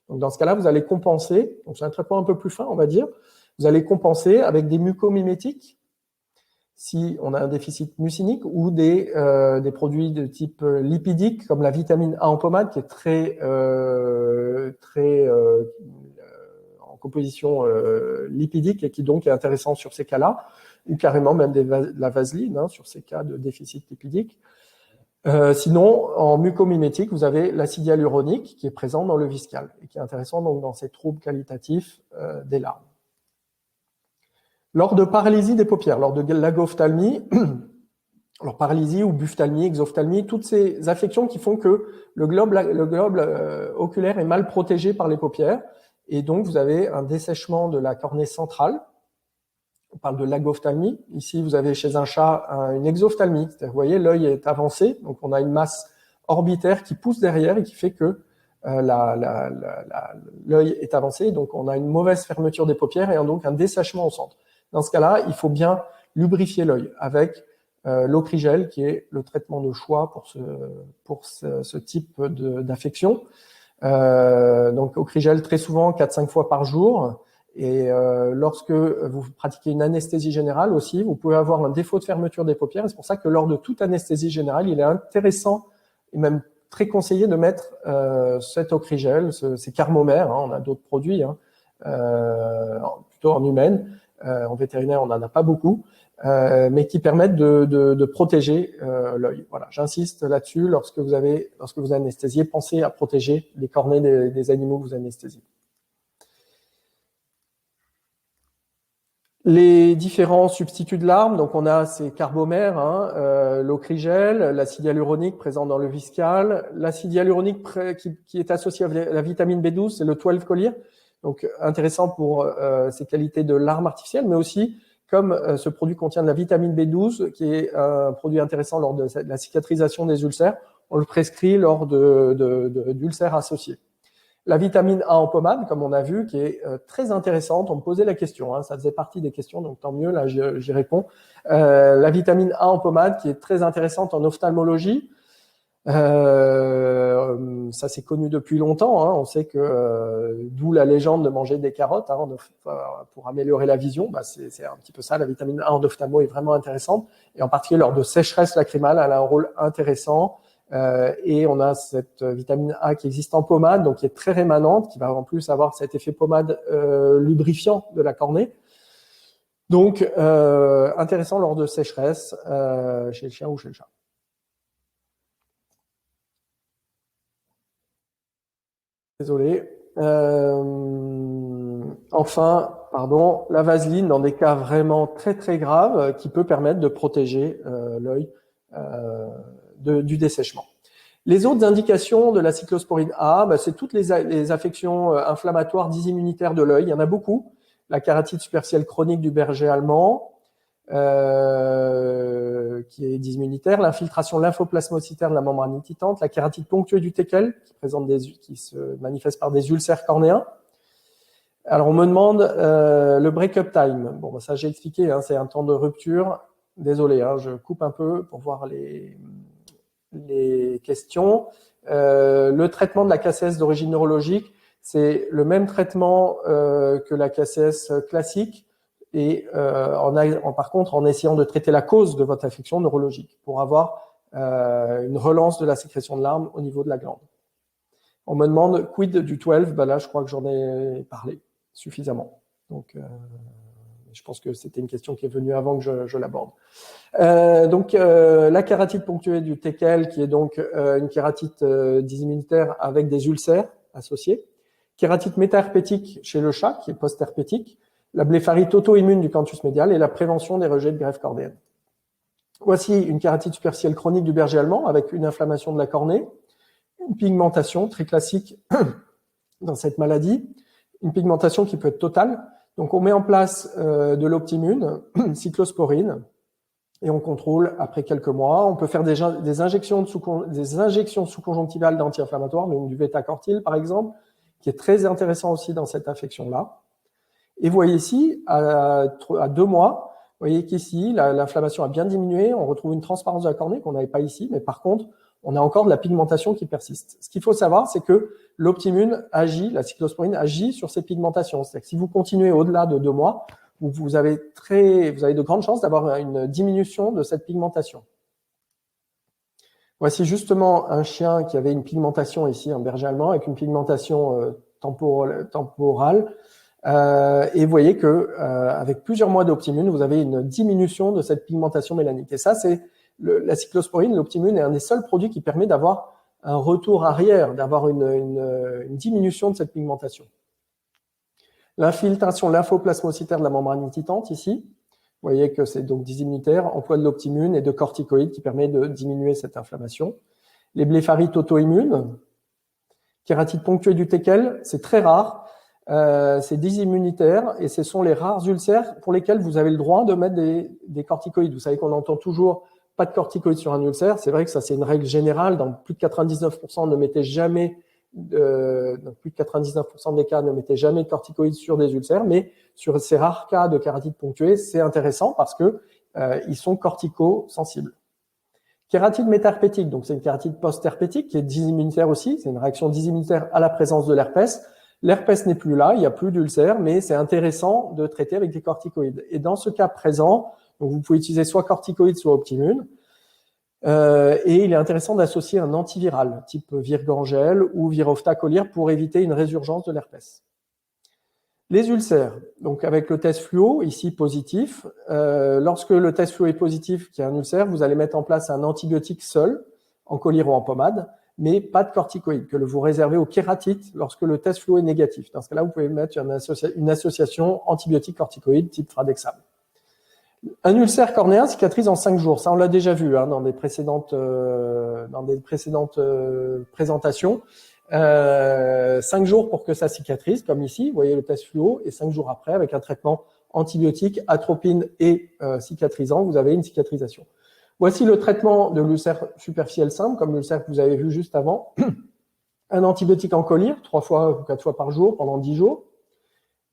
Donc, dans ce cas-là, vous allez compenser, donc c'est un traitement un peu plus fin, on va dire, vous allez compenser avec des mucomimétiques, si on a un déficit mucinique, ou des produits de type lipidique, comme la vitamine A en pommade, qui est très en composition lipidique et qui donc est intéressant sur ces cas-là, ou carrément même de la vaseline hein, sur ces cas de déficit lipidique. Sinon, en mucomimétique, vous avez l'acide hyaluronique qui est présent dans le viscal et qui est intéressant donc dans ces troubles qualitatifs des larmes. Lors de paralysie des paupières, lors de l'agophtalmie, alors paralysie ou buphtalmie, exophtalmie, toutes ces affections qui font que le globe oculaire est mal protégé par les paupières et donc vous avez un dessèchement de la cornée centrale. On parle de l'agophtalmie. Ici, vous avez chez un chat une exophtalmie. C'est-à-dire, vous voyez, l'œil est avancé, donc on a une masse orbitaire qui pousse derrière et qui fait que l'œil est avancé, donc on a une mauvaise fermeture des paupières et donc un dessèchement au centre. Dans ce cas-là, il faut bien lubrifier l'œil avec l'Okrigel, qui est le traitement de choix pour ce type d'affection. Donc Okrigel très souvent 4-5 fois par jour. Et lorsque vous pratiquez une anesthésie générale aussi, vous pouvez avoir un défaut de fermeture des paupières. Et c'est pour ça que lors de toute anesthésie générale, il est intéressant et même très conseillé de mettre cet Okrigel, ces Carmomères, hein, on a d'autres produits, hein, plutôt en humaine. En vétérinaire, on n'en a pas beaucoup, mais qui permettent de protéger l'œil. Voilà, j'insiste là-dessus. Lorsque vous anesthésiez, pensez à protéger les cornées des animaux que vous anesthésiez. Les différents substituts de larmes, donc on a ces carbomères, l'ocrigel, l'acide hyaluronique présent dans le Viscal, l'acide hyaluronique qui est associé à la vitamine B12, c'est le 12 Choline, donc intéressant pour ses qualités de larmes artificielles, mais aussi comme ce produit contient de la vitamine B12, qui est un produit intéressant lors de la cicatrisation des ulcères, on le prescrit lors d'ulcères associés. La vitamine A en pommade, comme on a vu, qui est très intéressante. On me posait la question, ça faisait partie des questions, donc tant mieux, là j'y réponds. La vitamine A en pommade, qui est très intéressante en ophtalmologie. Ça c'est connu depuis longtemps. On sait que d'où la légende de manger des carottes pour améliorer la vision. C'est un petit peu ça. La vitamine A en ophtalmo est vraiment intéressante, et en particulier lors de sécheresse lacrymale, elle a un rôle intéressant. Et on a cette vitamine A qui existe en pommade, donc qui est très rémanente, qui va en plus avoir cet effet pommade lubrifiant de la cornée. Donc, intéressant lors de sécheresse chez le chien ou chez le chat. Désolé. Enfin, la vaseline dans des cas vraiment très très graves qui peut permettre de protéger l'œil du dessèchement. Les autres indications de la cyclosporine A, c'est toutes les affections inflammatoires dysimmunitaires de l'œil. Il y en a beaucoup. La kératite superficielle chronique du berger allemand, qui est dysimmunitaire, l'infiltration lymphoplasmocytaire de la membrane nititante, la kératite ponctuée du teckel, qui se manifeste par des ulcères cornéens. Alors, on me demande le break-up time. Bon, ça j'ai expliqué, c'est un temps de rupture. Désolé, je coupe un peu pour voir les questions. Le traitement de la KCS d'origine neurologique, c'est le même traitement que la KCS classique, et par contre en essayant de traiter la cause de votre affection neurologique pour avoir une relance de la sécrétion de larmes au niveau de la glande. On me demande quid du 12, là je crois que j'en ai parlé suffisamment. Donc je pense que c'était une question qui est venue avant que je l'aborde. La kératite ponctuée du teckel, qui est donc une kératite dysimmunitaire avec des ulcères associés. Kératite métaherpétique chez le chat, qui est post-herpétique. La blépharite auto-immune du canthus médial et la prévention des rejets de greffe cornéenne. Voici une kératite superficielle chronique du berger allemand avec une inflammation de la cornée, une pigmentation très classique dans cette maladie, une pigmentation qui peut être totale. Donc, on met en place de l'Optimune, cyclosporine, et on contrôle après quelques mois. On peut faire des injections sous-conjonctivales d'anti-inflammatoires, donc du Vétacortil par exemple, qui est très intéressant aussi dans cette affection-là. Et vous voyez ici, à 2 mois, vous voyez qu'ici, l'inflammation a bien diminué. On retrouve une transparence de la cornée qu'on n'avait pas ici, mais par contre, on a encore de la pigmentation qui persiste. Ce qu'il faut savoir, c'est que l'Optimune agit, la cyclosporine agit sur ces pigmentations. C'est-à-dire que si vous continuez au-delà de 2 mois, vous avez de grandes chances d'avoir une diminution de cette pigmentation. Voici justement un chien qui avait une pigmentation ici, un berger allemand, avec une pigmentation temporale. Et vous voyez que avec plusieurs mois d'Optimune, vous avez une diminution de cette pigmentation mélanique. Et ça, c'est la cyclosporine, l'Optimune est un des seuls produits qui permet d'avoir un retour arrière, d'avoir une diminution de cette pigmentation. L'infiltration lymphoplasmocytaire de la membrane nititante ici, vous voyez que c'est donc dysimmunitaire, emploi de l'Optimune et de corticoïdes qui permet de diminuer cette inflammation. Les blépharites auto-immunes, kératite ponctuée du teckel, c'est très rare. C'est dysimmunitaire et ce sont les rares ulcères pour lesquels vous avez le droit de mettre des corticoïdes. Vous savez qu'on entend toujours pas de corticoïdes sur un ulcère. C'est vrai que ça, c'est une règle générale. Dans plus de 99%, ne mettez jamais, dans plus de 99% des cas, ne mettez jamais de corticoïdes sur des ulcères. Mais sur ces rares cas de kératite ponctuée, c'est intéressant parce que ils sont cortico-sensibles. Kératite métaherpétique, donc c'est une kératite post-herpétique qui est dysimmunitaire aussi. C'est une réaction dysimmunitaire à la présence de l'herpès. L'herpès n'est plus là, il n'y a plus d'ulcère, mais c'est intéressant de traiter avec des corticoïdes. Et dans ce cas présent, donc vous pouvez utiliser soit corticoïdes, soit Optimune. Et il est intéressant d'associer un antiviral, type Virgangel ou Virofta Colire, pour éviter une résurgence de l'herpès. Les ulcères, donc avec le test fluo, ici positif. Lorsque le test fluo est positif, qu'il y a un ulcère, vous allez mettre en place un antibiotique seul, en collyre ou en pommade. mais pas de corticoïdes, que vous réservez aux kératites lorsque le test fluo est négatif. Dans ce cas-là, vous pouvez mettre une association antibiotique-corticoïde type Fradexam. Un ulcère cornéen cicatrise en 5 jours. Ça, on l'a déjà vu dans des précédentes présentations. 5 jours pour que ça cicatrise, comme ici, vous voyez le test fluo, et 5 jours après, avec un traitement antibiotique, atropine et cicatrisant, vous avez une cicatrisation. Voici le traitement de l'ulcère superficiel simple, comme l'ulcère que vous avez vu juste avant. Un antibiotique en collyre, 3 fois ou 4 fois par jour pendant 10 jours.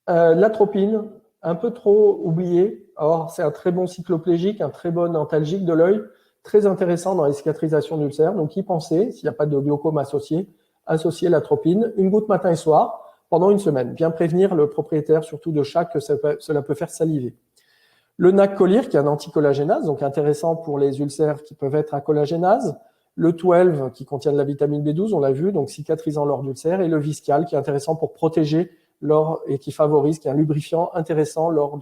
L'atropine, un peu trop oublié. Or, c'est un très bon cycloplégique, un très bon antalgique de l'œil, très intéressant dans les cicatrisations d'ulcères. Donc, y pensez, s'il n'y a pas de glaucome associer l'atropine, une goutte matin et soir, pendant une semaine. Bien prévenir le propriétaire, surtout de chat, que cela peut faire saliver. Le NAC collyre, qui est un anticollagénase, donc intéressant pour les ulcères qui peuvent être à collagénase. Le 12, qui contient de la vitamine B12, on l'a vu, donc cicatrisant lors d'ulcères. Et le Viscal, qui est intéressant pour protéger et qui favorise, qui est un lubrifiant intéressant lors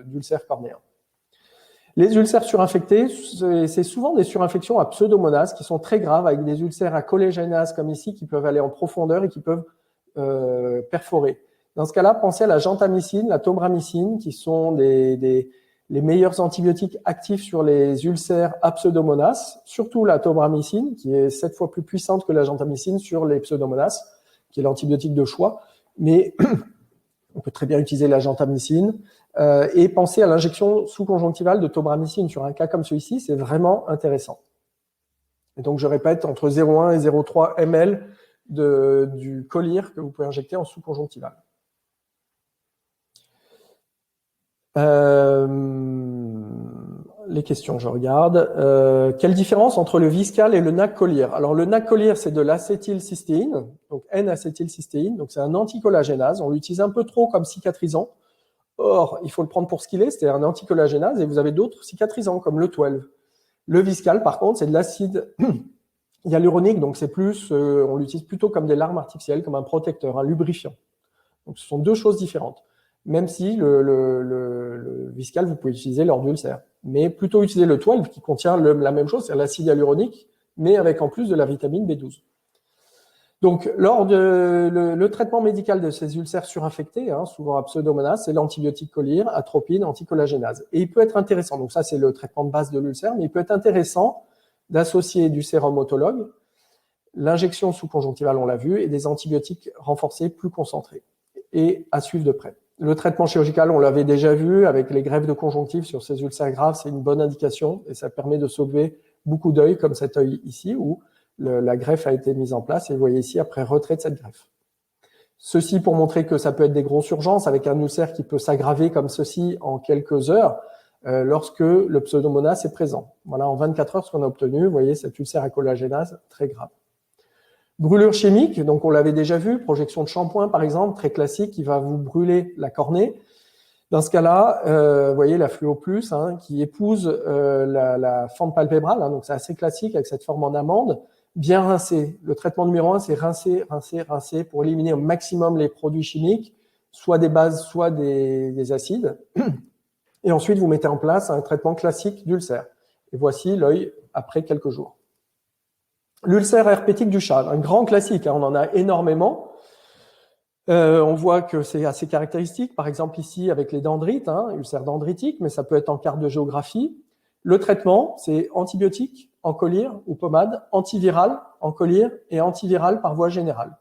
d'ulcères cornéens. Les ulcères surinfectés, c'est souvent des surinfections à pseudomonas qui sont très graves, avec des ulcères à collagénase comme ici, qui peuvent aller en profondeur et qui peuvent perforer. Dans ce cas-là, pensez à la gentamicine, la tobramycine, qui sont les meilleurs antibiotiques actifs sur les ulcères à pseudomonas, surtout la tobramycine, qui est 7 fois plus puissante que la gentamicine sur les pseudomonas, qui est l'antibiotique de choix. Mais on peut très bien utiliser la gentamicine et penser à l'injection sous-conjonctivale de tobramycine sur un cas comme celui-ci, c'est vraiment intéressant. Et donc, je répète, entre 0,1 et 0,3 ml du collyre que vous pouvez injecter en sous-conjonctivale. Les questions, je regarde. Quelle différence entre le Viscal et le NAC collyre? Alors, le NAC collyre, c'est de l'acétylcystéine, donc N-acétylcystéine, donc c'est un anticollagénase. On l'utilise un peu trop comme cicatrisant. Or, il faut le prendre pour ce qu'il est, c'est un anticollagénase, et vous avez d'autres cicatrisants, comme le 12. Le Viscal, par contre, c'est de l'acide hyaluronique, donc c'est plus, on l'utilise plutôt comme des larmes artificielles, comme un protecteur, un lubrifiant. Donc, ce sont deux choses différentes. Même si le Viscal, vous pouvez l'utiliser lors d'ulcères. Mais plutôt utiliser le 12 qui contient la même chose, c'est l'acide hyaluronique, mais avec en plus de la vitamine B12. Donc, lors le traitement médical de ces ulcères surinfectés, souvent à pseudomonas, c'est l'antibiotique collyre, atropine, anticollagénase. Et il peut être intéressant, donc ça c'est le traitement de base de l'ulcère, mais il peut être intéressant d'associer du sérum autologue, l'injection sous-conjonctivale, on l'a vu, et des antibiotiques renforcés plus concentrés, et à suivre de près. Le traitement chirurgical, on l'avait déjà vu, avec les greffes de conjonctive sur ces ulcères graves, c'est une bonne indication, et ça permet de sauver beaucoup d'œils, comme cet œil ici, où la greffe a été mise en place, et vous voyez ici, après retrait de cette greffe. Ceci pour montrer que ça peut être des grosses urgences, avec un ulcère qui peut s'aggraver comme ceci en quelques heures, lorsque le pseudomonas est présent. Voilà, en 24 heures, ce qu'on a obtenu, vous voyez, cet ulcère à collagénase, très grave. Brûlure chimique, donc on l'avait déjà vu, projection de shampoing par exemple, très classique, qui va vous brûler la cornée. Dans ce cas-là, vous voyez la fluo plus qui épouse la fente palpébrale, donc c'est assez classique avec cette forme en amande, bien rincée. Le traitement numéro 1, c'est rincer, rincer, rincer pour éliminer au maximum les produits chimiques, soit des bases, soit des acides. Et ensuite, vous mettez en place un traitement classique d'ulcère. Et voici l'œil après quelques jours. L'ulcère herpétique du chat, un grand classique, on en a énormément. On voit que c'est assez caractéristique, par exemple ici avec les dendrites, ulcère dendritique, mais ça peut être en carte de géographie. Le traitement, c'est antibiotique en collyre ou pommade, antiviral en collyre et antiviral par voie générale.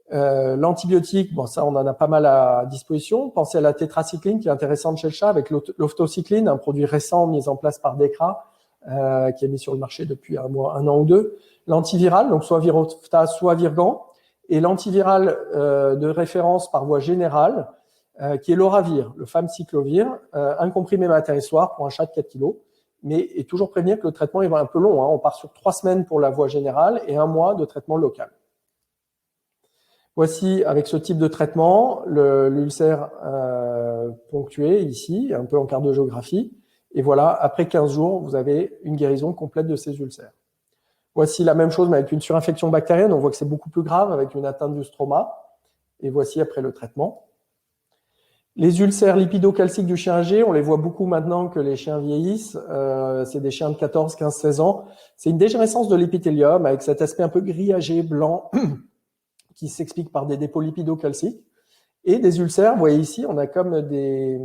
L'antibiotique, bon ça on en a pas mal à disposition. Pensez à la tétracycline qui est intéressante chez le chat avec l'optocycline, un produit récent mis en place par Decra, qui est mis sur le marché depuis un an ou deux. L'antiviral, donc soit Virofta, soit Virgan, et l'antiviral de référence par voie générale, qui est l'Oravir, le Famciclovir, un comprimé matin et soir pour un chat de 4 kg. Mais et toujours prévenir que le traitement est un peu long. On part sur 3 semaines pour la voie générale et 1 mois de traitement local. Voici, avec ce type de traitement, l'ulcère ponctué ici, un peu en carte de géographie. Et voilà, après 15 jours, vous avez une guérison complète de ces ulcères. Voici la même chose, mais avec une surinfection bactérienne. On voit que c'est beaucoup plus grave, avec une atteinte du stroma. Et voici après le traitement. Les ulcères lipidocalciques du chien âgé, on les voit beaucoup maintenant que les chiens vieillissent. C'est des chiens de 14, 15, 16 ans. C'est une dégénérescence de l'épithélium avec cet aspect un peu grillagé, blanc, qui s'explique par des dépôts lipidocalciques. Et des ulcères, vous voyez ici, on a comme des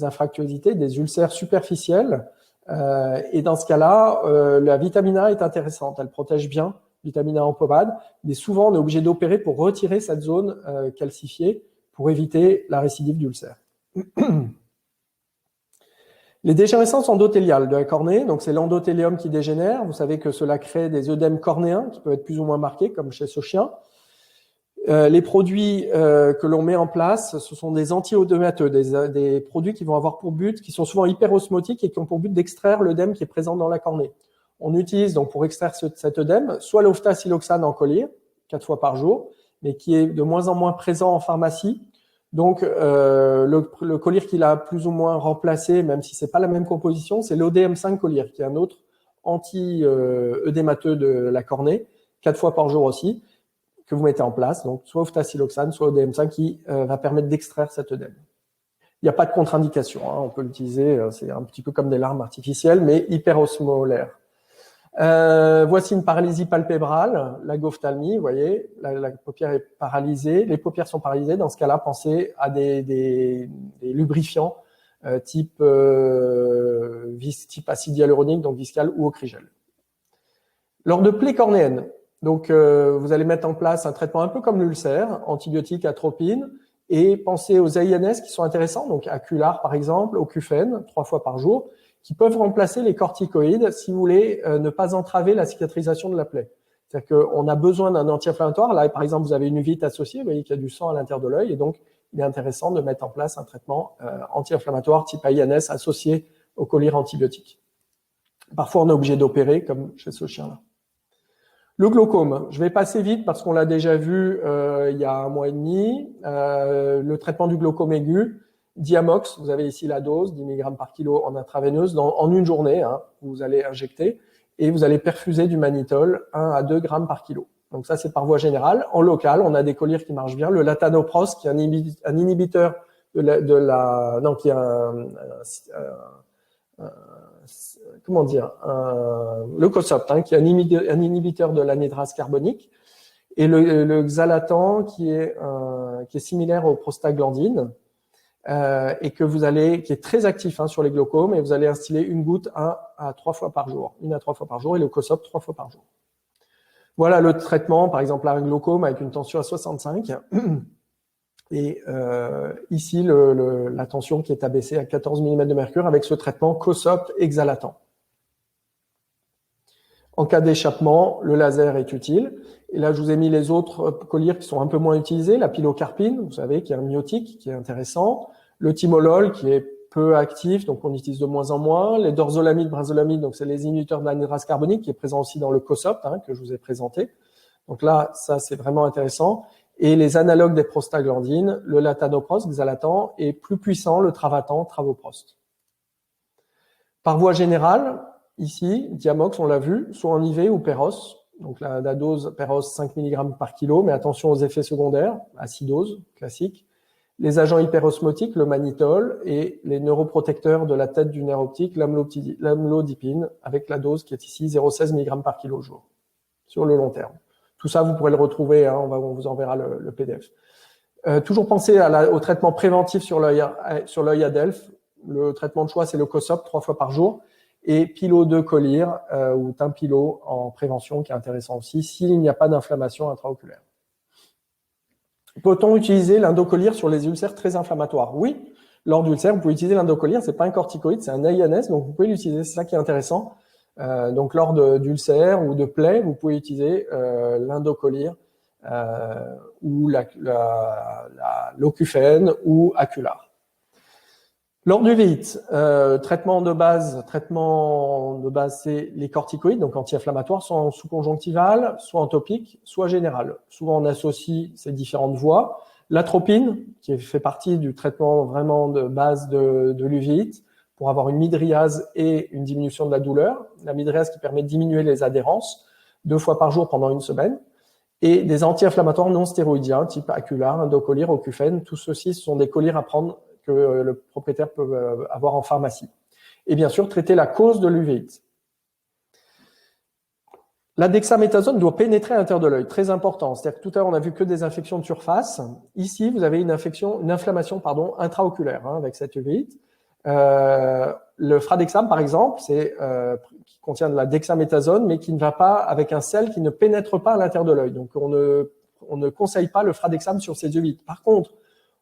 infractuosités, des ulcères superficiels. Et dans ce cas-là, la vitamine A est intéressante. Elle protège bien, vitamine A en pommade. Mais souvent, on est obligé d'opérer pour retirer cette zone calcifiée pour éviter la récidive d'ulcère. Les dégénérescences endothéliales de la cornée, donc c'est l'endothélium qui dégénère. Vous savez que cela crée des œdèmes cornéens qui peuvent être plus ou moins marqués, comme chez ce chien. Les produits que l'on met en place, ce sont des anti-œdémateux, des produits qui vont avoir pour but, qui sont souvent hyperosmotiques et qui ont pour but d'extraire l'œdème qui est présent dans la cornée. On utilise donc pour extraire cet œdème soit l'oftasiloxane en collyre, 4 fois par jour, mais qui est de moins en moins présent en pharmacie. Donc le collyre qu'il a plus ou moins remplacé, même si c'est pas la même composition, c'est l'ODM5 collyre, qui est un autre anti-œdémateux de la cornée, 4 fois par jour aussi, que vous mettez en place, donc soit oftasiloxane, soit ODM5, qui va permettre d'extraire cet œdème. Il n'y a pas de contre-indication, hein, on peut l'utiliser, c'est un petit peu comme des larmes artificielles, mais hyperosmolaires. Voici une paralysie palpébrale, la gophtalmie, vous voyez, la paupière est paralysée, les paupières sont paralysées. Dans ce cas-là, pensez à des lubrifiants type acide hyaluronique, donc Viscal ou Ocrigel. Lors de plaies cornéennes, donc vous allez mettre en place un traitement un peu comme l'ulcère, antibiotiques, atropine, et pensez aux AINS qui sont intéressants, donc Acular par exemple, Ocufène, 3 fois par jour, qui peuvent remplacer les corticoïdes si vous voulez ne pas entraver la cicatrisation de la plaie. C'est-à-dire qu'on a besoin d'un anti-inflammatoire. Là, par exemple, vous avez une uvite associée, vous voyez qu'il y a du sang à l'intérieur de l'œil, et donc il est intéressant de mettre en place un traitement anti-inflammatoire type AINS associé au collyre antibiotique. Parfois, on est obligé d'opérer, comme chez ce chien-là. Le glaucome, je vais passer vite parce qu'on l'a déjà vu il y a 1 mois et demi. Le traitement du glaucome aigu, Diamox, vous avez ici la dose, 10 mg par kilo en intraveineuse en une journée, hein, vous allez injecter, et vous allez perfuser du mannitol 1 à 2 grammes par kilo. Donc ça, c'est par voie générale. En local, on a des collyres qui marchent bien. Le latanoprost, qui est un inhibiteur qui est le Cosopt, hein, qui est un inhibiteur de l'anhydrase carbonique, et le Xalatan, qui est similaire aux prostaglandines, et qui est très actif sur les glaucomes, et vous allez instiller une goutte 1 à 3 fois par jour, et le Cosopt 3 fois par jour. Voilà le traitement, par exemple, un glaucome avec une tension à 65, et ici la tension qui est abaissée à 14 mm de mercure avec ce traitement Cosopt Exalatan. En cas d'échappement, le laser est utile. Et là, je vous ai mis les autres collyres qui sont un peu moins utilisés. La pilocarpine, vous savez, qui est un myotique, qui est intéressant. Le timolol, qui est peu actif, donc on utilise de moins en moins. Les dorsolamides, brinzolamides, donc c'est les inhibiteurs de l'anhydrase carbonique, qui est présent aussi dans le Cosopt, que je vous ai présenté. Donc là, ça, c'est vraiment intéressant. Et les analogues des prostaglandines, le latanoprost, Xalatan, et plus puissant, le travatan, travoprost. Par voie générale, ici, Diamox, on l'a vu, soit en IV ou Péros. Donc la dose Péros 5 mg par kilo, mais attention aux effets secondaires, acidose, classique. Les agents hyperosmotiques, le mannitol, et les neuroprotecteurs de la tête du nerf optique, l'amlodipine, avec la dose qui est ici 0,16 mg par kilo au jour, sur le long terme. Tout ça, vous pourrez le retrouver, on vous enverra le PDF. Toujours penser au traitement préventif sur l'œil Adelph. Le traitement de choix, c'est le Cosopt 3 fois par jour. Et Pilo 2 collyre ou Timpilo en prévention, qui est intéressant aussi, s'il n'y a pas d'inflammation intraoculaire. Peut-on utiliser l'indocollyre sur les ulcères très inflammatoires? Oui, lors d'ulcères, vous pouvez utiliser l'indocollyre, c'est pas un corticoïde, c'est un AINS, donc vous pouvez l'utiliser, c'est ça qui est intéressant. Donc lors d'ulcères ou de plaies, vous pouvez utiliser l'indocollyre ou l'Ocufène ou Acular. Lors du VIT, traitement de base, c'est les corticoïdes, donc anti-inflammatoires, soit en sous-conjonctival, soit en topique, soit général. Souvent, on associe ces différentes voies. L'atropine, qui fait partie du traitement vraiment de base de l'uvite, pour avoir une midriase et une diminution de la douleur. La midriase qui permet de diminuer les adhérences 2 fois par jour pendant 1 semaine. et des anti-inflammatoires non stéroïdiens, type Acular, Indocolir, Ocufen. Tous ceux-ci sont des collyres à prendre que le propriétaire peut avoir en pharmacie. Et bien sûr, traiter la cause de l'uvéite. La dexaméthasone doit pénétrer à l'intérieur de l'œil, très important. C'est-à-dire que tout à l'heure, on a vu que des infections de surface. Ici, vous avez une inflammation intraoculaire avec cette uvéite. Le Fradexam, par exemple, qui contient de la dexaméthasone, mais qui ne va pas avec un sel qui ne pénètre pas à l'intérieur de l'œil. Donc, on ne conseille pas le Fradexam sur ces uvéites. Par contre,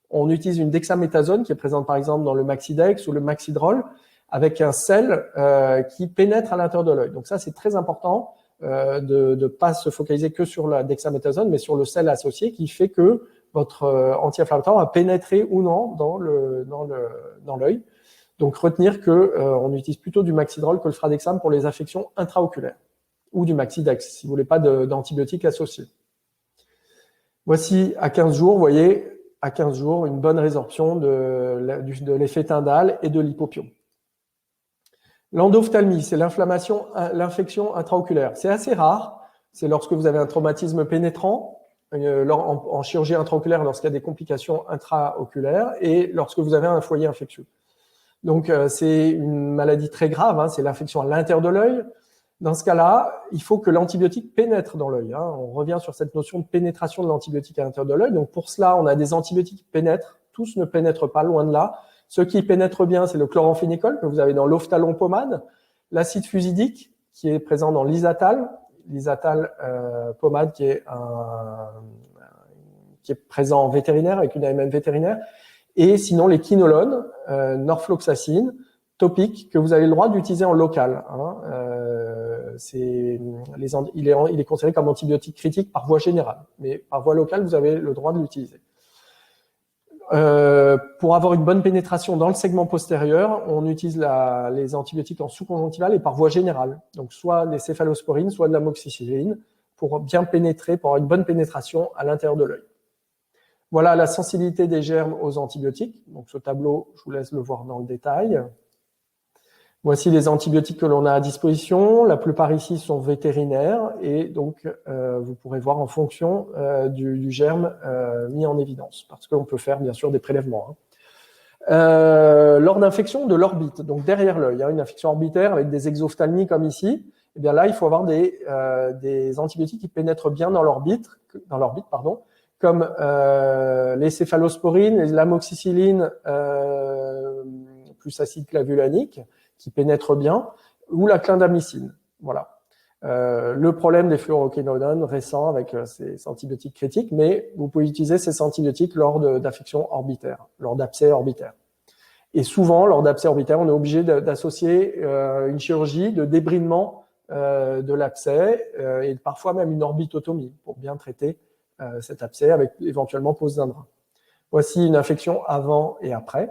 on utilise une dexaméthasone qui est présente, par exemple, dans le Maxidex ou le Maxidrol, avec un sel qui pénètre à l'intérieur de l'œil. Donc ça, c'est très important de ne pas se focaliser que sur la dexaméthasone, mais sur le sel associé qui fait que votre anti-inflammatoire va pénétrer ou non dans l'œil. Donc retenir que on utilise plutôt du Maxidrol que le Fradexam pour les affections intraoculaires ou du Maxidex si vous voulez pas d'antibiotiques associés. Voici à 15 jours, vous voyez, à 15 jours, une bonne résorption de l'effet Tyndall et de l'hypopion. L'endophtalmie, c'est l'infection intraoculaire. C'est assez rare. C'est lorsque vous avez un traumatisme pénétrant, en chirurgie intraoculaire, lorsqu'il y a des complications intraoculaires et lorsque vous avez un foyer infectieux. Donc, c'est une maladie très grave, c'est l'infection à l'intérieur de l'œil. Dans ce cas-là, il faut que l'antibiotique pénètre dans l'œil. On revient sur cette notion de pénétration de l'antibiotique à l'intérieur de l'œil. Donc, pour cela, on a des antibiotiques qui pénètrent. Tous ne pénètrent pas, loin de là. Ceux qui pénètrent bien, c'est le chloramphénicol que vous avez dans l'Ophtalon pommade, l'acide fusidique qui est présent dans l'Isatal pommade qui est présent en vétérinaire avec une AMM vétérinaire, et sinon les quinolones, norfloxacine, topique que vous avez le droit d'utiliser en local. Il est considéré comme antibiotique critique par voie générale, mais par voie locale, vous avez le droit de l'utiliser. Pour avoir une bonne pénétration dans le segment postérieur, on utilise les antibiotiques en sous-conjonctival et par voie générale. Donc, soit des céphalosporines, soit de l'amoxicilline pour bien pénétrer, pour avoir une bonne pénétration à l'intérieur de l'œil. Voilà la sensibilité des germes aux antibiotiques. Donc, ce tableau, je vous laisse le voir dans le détail. Voici les antibiotiques que l'on a à disposition. La plupart ici sont vétérinaires et donc vous pourrez voir en fonction du germe mis en évidence, parce qu'on peut faire bien sûr des prélèvements. Lors d'infection de l'orbite, donc derrière l'œil, une infection orbitaire avec des exophthalmies comme ici, eh bien là il faut avoir des antibiotiques qui pénètrent bien dans l'orbite, comme les céphalosporines, l'amoxicilline plus acide clavulanique, qui pénètre bien, ou la clindamycine. Voilà. Le problème des fluoroquinolones récents avec ces antibiotiques critiques, mais vous pouvez utiliser ces antibiotiques lors d'affections orbitaires, lors d'abcès orbitaires. Et souvent, lors d'abcès orbitaires, on est obligé d'associer une chirurgie de débridement de l'abcès et parfois même une orbitotomie pour bien traiter cet abcès avec éventuellement pose d'un drain. Voici une infection avant et après.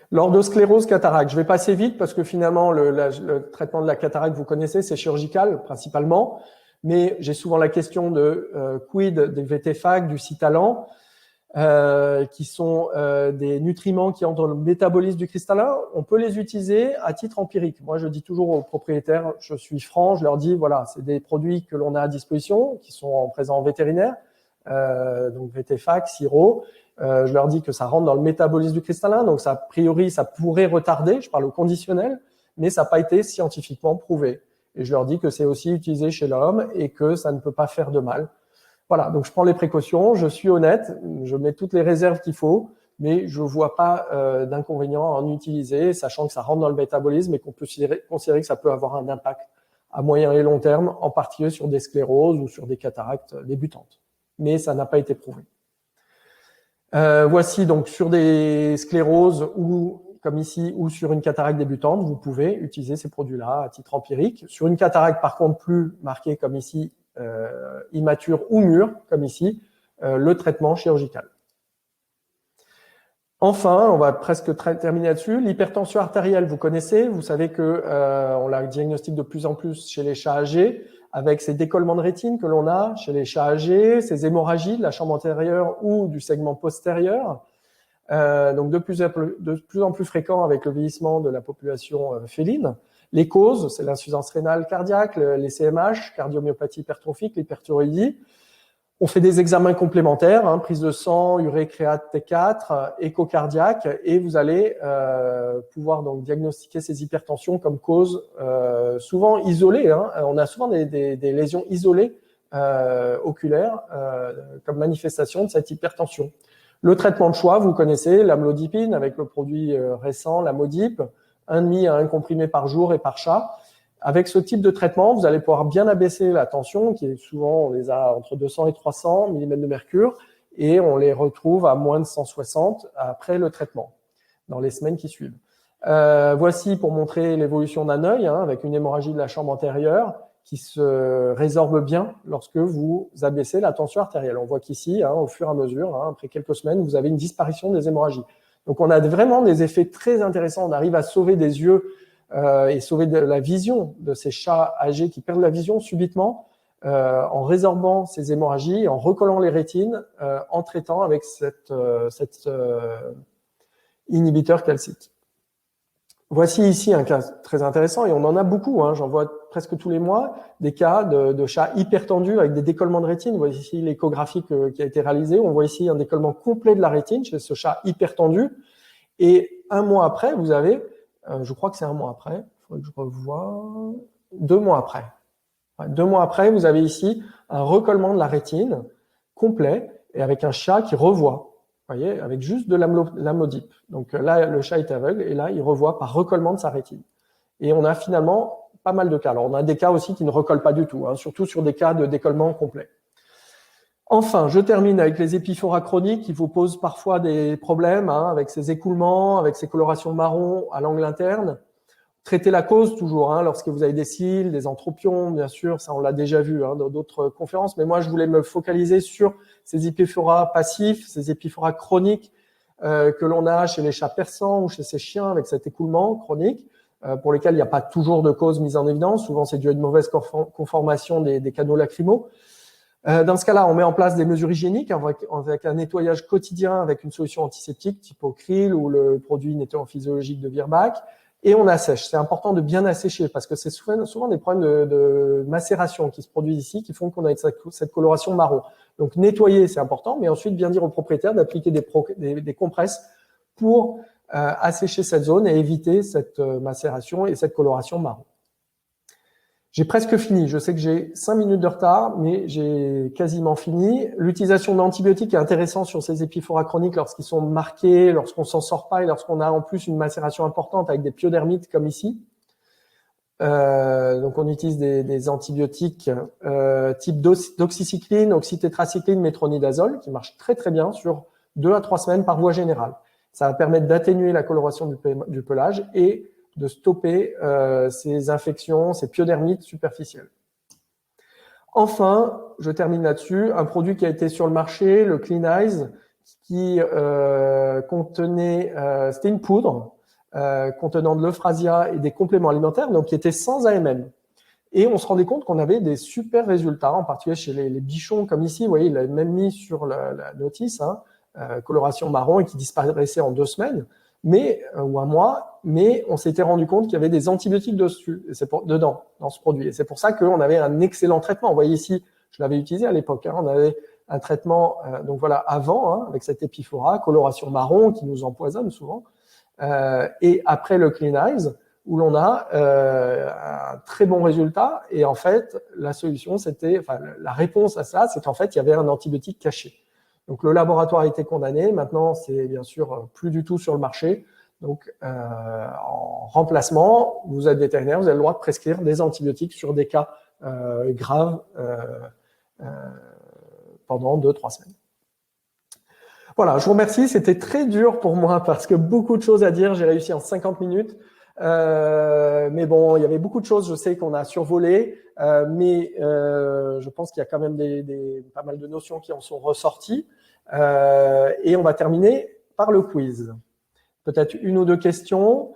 Lors de sclérose cataracte, je vais passer vite parce que finalement le traitement de la cataracte, vous connaissez, c'est chirurgical principalement, mais j'ai souvent la question de quid des VT-FAC, du Citalan, qui sont des nutriments qui entrent dans le métabolisme du cristallin. On peut les utiliser à titre empirique. Moi, je dis toujours aux propriétaires, je suis franc, je leur dis voilà, c'est des produits que l'on a à disposition, qui sont présents en vétérinaire, donc VT-FAC, sirop. Je leur dis que ça rentre dans le métabolisme du cristallin, donc ça, a priori, ça pourrait retarder, je parle au conditionnel, mais ça n'a pas été scientifiquement prouvé. Et je leur dis que c'est aussi utilisé chez l'homme et que ça ne peut pas faire de mal. Voilà, donc je prends les précautions, je suis honnête, je mets toutes les réserves qu'il faut, mais je vois pas d'inconvénient à en utiliser, sachant que ça rentre dans le métabolisme et qu'on peut considérer que ça peut avoir un impact à moyen et long terme, en particulier sur des scléroses ou sur des cataractes débutantes. Mais ça n'a pas été prouvé. Voici donc sur des scléroses ou comme ici ou sur une cataracte débutante, vous pouvez utiliser ces produits-là à titre empirique. Sur une cataracte par contre plus marquée comme ici, immature ou mûre comme ici, le traitement chirurgical. Enfin, on va presque terminer là-dessus. L'hypertension artérielle, vous connaissez, vous savez que on la diagnostique de plus en plus chez les chats âgés, avec ces décollements de rétine que l'on a chez les chats âgés, ces hémorragies de la chambre antérieure ou du segment postérieur, donc de plus en plus fréquent avec le vieillissement de la population féline. Les causes, c'est l'insuffisance rénale cardiaque, les CMH, cardiomyopathie hypertrophique, l'hyperthyroïdie. On fait des examens complémentaires, hein, prise de sang, urée, créate, T4, écho cardiaque, et vous allez pouvoir donc diagnostiquer ces hypertensions comme cause souvent isolée. Hein. On a souvent des lésions isolées oculaires comme manifestation de cette hypertension. Le traitement de choix, vous connaissez, l'amlodipine avec le produit récent, l'amodip, 1,5 à 1 comprimé par jour et par chat. Avec ce type de traitement, vous allez pouvoir bien abaisser la tension, qui est souvent, on les a entre 200 et 300 mm de mercure, et on les retrouve à moins de 160 après le traitement, dans les semaines qui suivent. Voici pour montrer l'évolution d'un œil, hein, avec une hémorragie de la chambre antérieure qui se résorbe bien lorsque vous abaissez la tension artérielle. On voit qu'ici, hein, au fur et à mesure, hein, après quelques semaines, vous avez une disparition des hémorragies. Donc on a vraiment des effets très intéressants. On arrive à sauver des yeux et sauver de la vision de ces chats âgés qui perdent la vision subitement en résorbant ces hémorragies, en recollant les rétines, en traitant avec cet inhibiteur calcique. Voici ici un cas très intéressant, et on en a beaucoup, hein, j'en vois presque tous les mois, des cas de chats hypertendus avec des décollements de rétine. Vous voyez ici l'échographie qui a été réalisée, on voit ici un décollement complet de la rétine chez ce chat hypertendu, et un mois après, vous avez, je crois que c'est un mois après, il faudrait que je revoie, 2 mois après. 2 mois après, vous avez ici un recollement de la rétine complet, et avec un chat qui revoit. Vous voyez, avec juste de l'amlodip. Donc là, le chat est aveugle et là, il revoit par recollement de sa rétine. Et on a finalement pas mal de cas. Alors, on a des cas aussi qui ne recollent pas du tout, hein, surtout sur des cas de décollement complet. Enfin, je termine avec les épiphoras chroniques qui vous posent parfois des problèmes, hein, avec ces écoulements, avec ces colorations marron à l'angle interne. Traitez la cause toujours, hein, lorsque vous avez des cils, des entropions, bien sûr, ça on l'a déjà vu hein, dans d'autres conférences, mais moi je voulais me focaliser sur ces épiphoras passifs, ces épiphoras chroniques que l'on a chez les chats persans ou chez ces chiens avec cet écoulement chronique, pour lesquels il n'y a pas toujours de cause mise en évidence, souvent c'est dû à une mauvaise conformation des canaux lacrymaux. Dans ce cas-là, on met en place des mesures hygiéniques avec un nettoyage quotidien avec une solution antiseptique type Ocryl ou le produit nettoyant physiologique de Virbac. Et on assèche. C'est important de bien assécher parce que c'est souvent des problèmes de macération qui se produisent ici qui font qu'on a cette coloration marron. Donc nettoyer, c'est important, mais ensuite bien dire au propriétaire d'appliquer des compresses pour assécher cette zone et éviter cette macération et cette coloration marron. J'ai presque fini. Je sais que j'ai 5 minutes de retard, mais j'ai quasiment fini. L'utilisation d'antibiotiques est intéressante sur ces épiphoras chroniques lorsqu'ils sont marqués, lorsqu'on s'en sort pas et lorsqu'on a en plus une macération importante avec des pyodermites comme ici. Donc on utilise des antibiotiques type doxycycline, oxytétracycline, métronidazole qui marchent très très bien sur 2 à 3 semaines par voie générale. Ça va permettre d'atténuer la coloration du pelage et de stopper ces infections, ces pyodermites superficielles. Enfin, je termine là-dessus, un produit qui a été sur le marché, le Clean Eyes, qui contenait, c'était une poudre contenant de l'euphrasia et des compléments alimentaires, donc qui était sans AMM. Et on se rendait compte qu'on avait des super résultats, en particulier chez les bichons comme ici. Vous voyez, il avait même mis sur la notice, hein, coloration marron et qui disparaissait en 2 semaines. Ou un mois, mais on s'était rendu compte qu'il y avait des antibiotiques dedans, dans ce produit. Et c'est pour ça qu'on avait un excellent traitement. Vous voyez ici, je l'avais utilisé à l'époque, hein, on avait un traitement, donc voilà, avant, hein, avec cette épiphora, coloration marron qui nous empoisonne souvent, et après le Clean Eyes, où l'on a un très bon résultat. Et en fait, la solution, la réponse à ça, c'est qu'en fait, il y avait un antibiotique caché. Donc le laboratoire a été condamné, maintenant c'est bien sûr plus du tout sur le marché. Donc en remplacement, vous êtes vétérinaire, vous avez le droit de prescrire des antibiotiques sur des cas graves pendant 2-3 semaines. Voilà, je vous remercie, c'était très dur pour moi parce que beaucoup de choses à dire, j'ai réussi en 50 minutes. Mais bon, il y avait beaucoup de choses, je sais qu'on a survolé, mais je pense qu'il y a quand même pas mal de notions qui en sont ressorties. Et on va terminer par le quiz. Peut-être 1 ou 2 questions.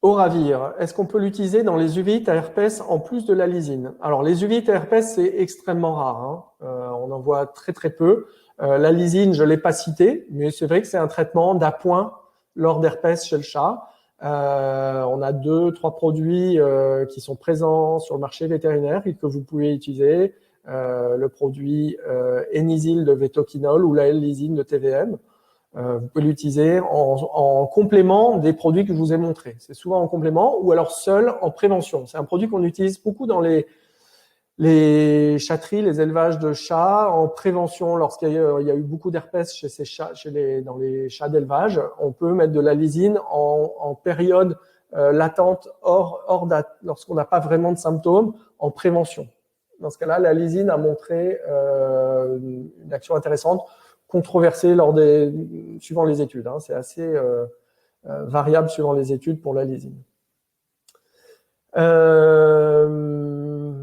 Oravir, est-ce qu'on peut l'utiliser dans les uvéites à herpès en plus de la lysine? Alors, les uvéites à herpès, c'est extrêmement rare. Hein. On en voit très très peu. La lysine, je l'ai pas cité, mais c'est vrai que c'est un traitement d'appoint lors d'herpès chez le chat. On a 2-3 produits qui sont présents sur le marché vétérinaire et que vous pouvez utiliser. Le produit Enisil de Vetoquinol ou la L-lysine de TVM. Vous pouvez l'utiliser en complément des produits que je vous ai montrés. C'est souvent en complément ou alors seul en prévention. C'est un produit qu'on utilise beaucoup dans les chatteries, les élevages de chats en prévention. Lorsqu'il y a eu beaucoup d'herpès chez ces chats, dans les chats d'élevage, on peut mettre de la lysine en période latente hors date, lorsqu'on n'a pas vraiment de symptômes, en prévention. Dans ce cas-là, la lysine a montré une action intéressante, controversée suivant les études. Hein. C'est assez variable suivant les études pour la lysine.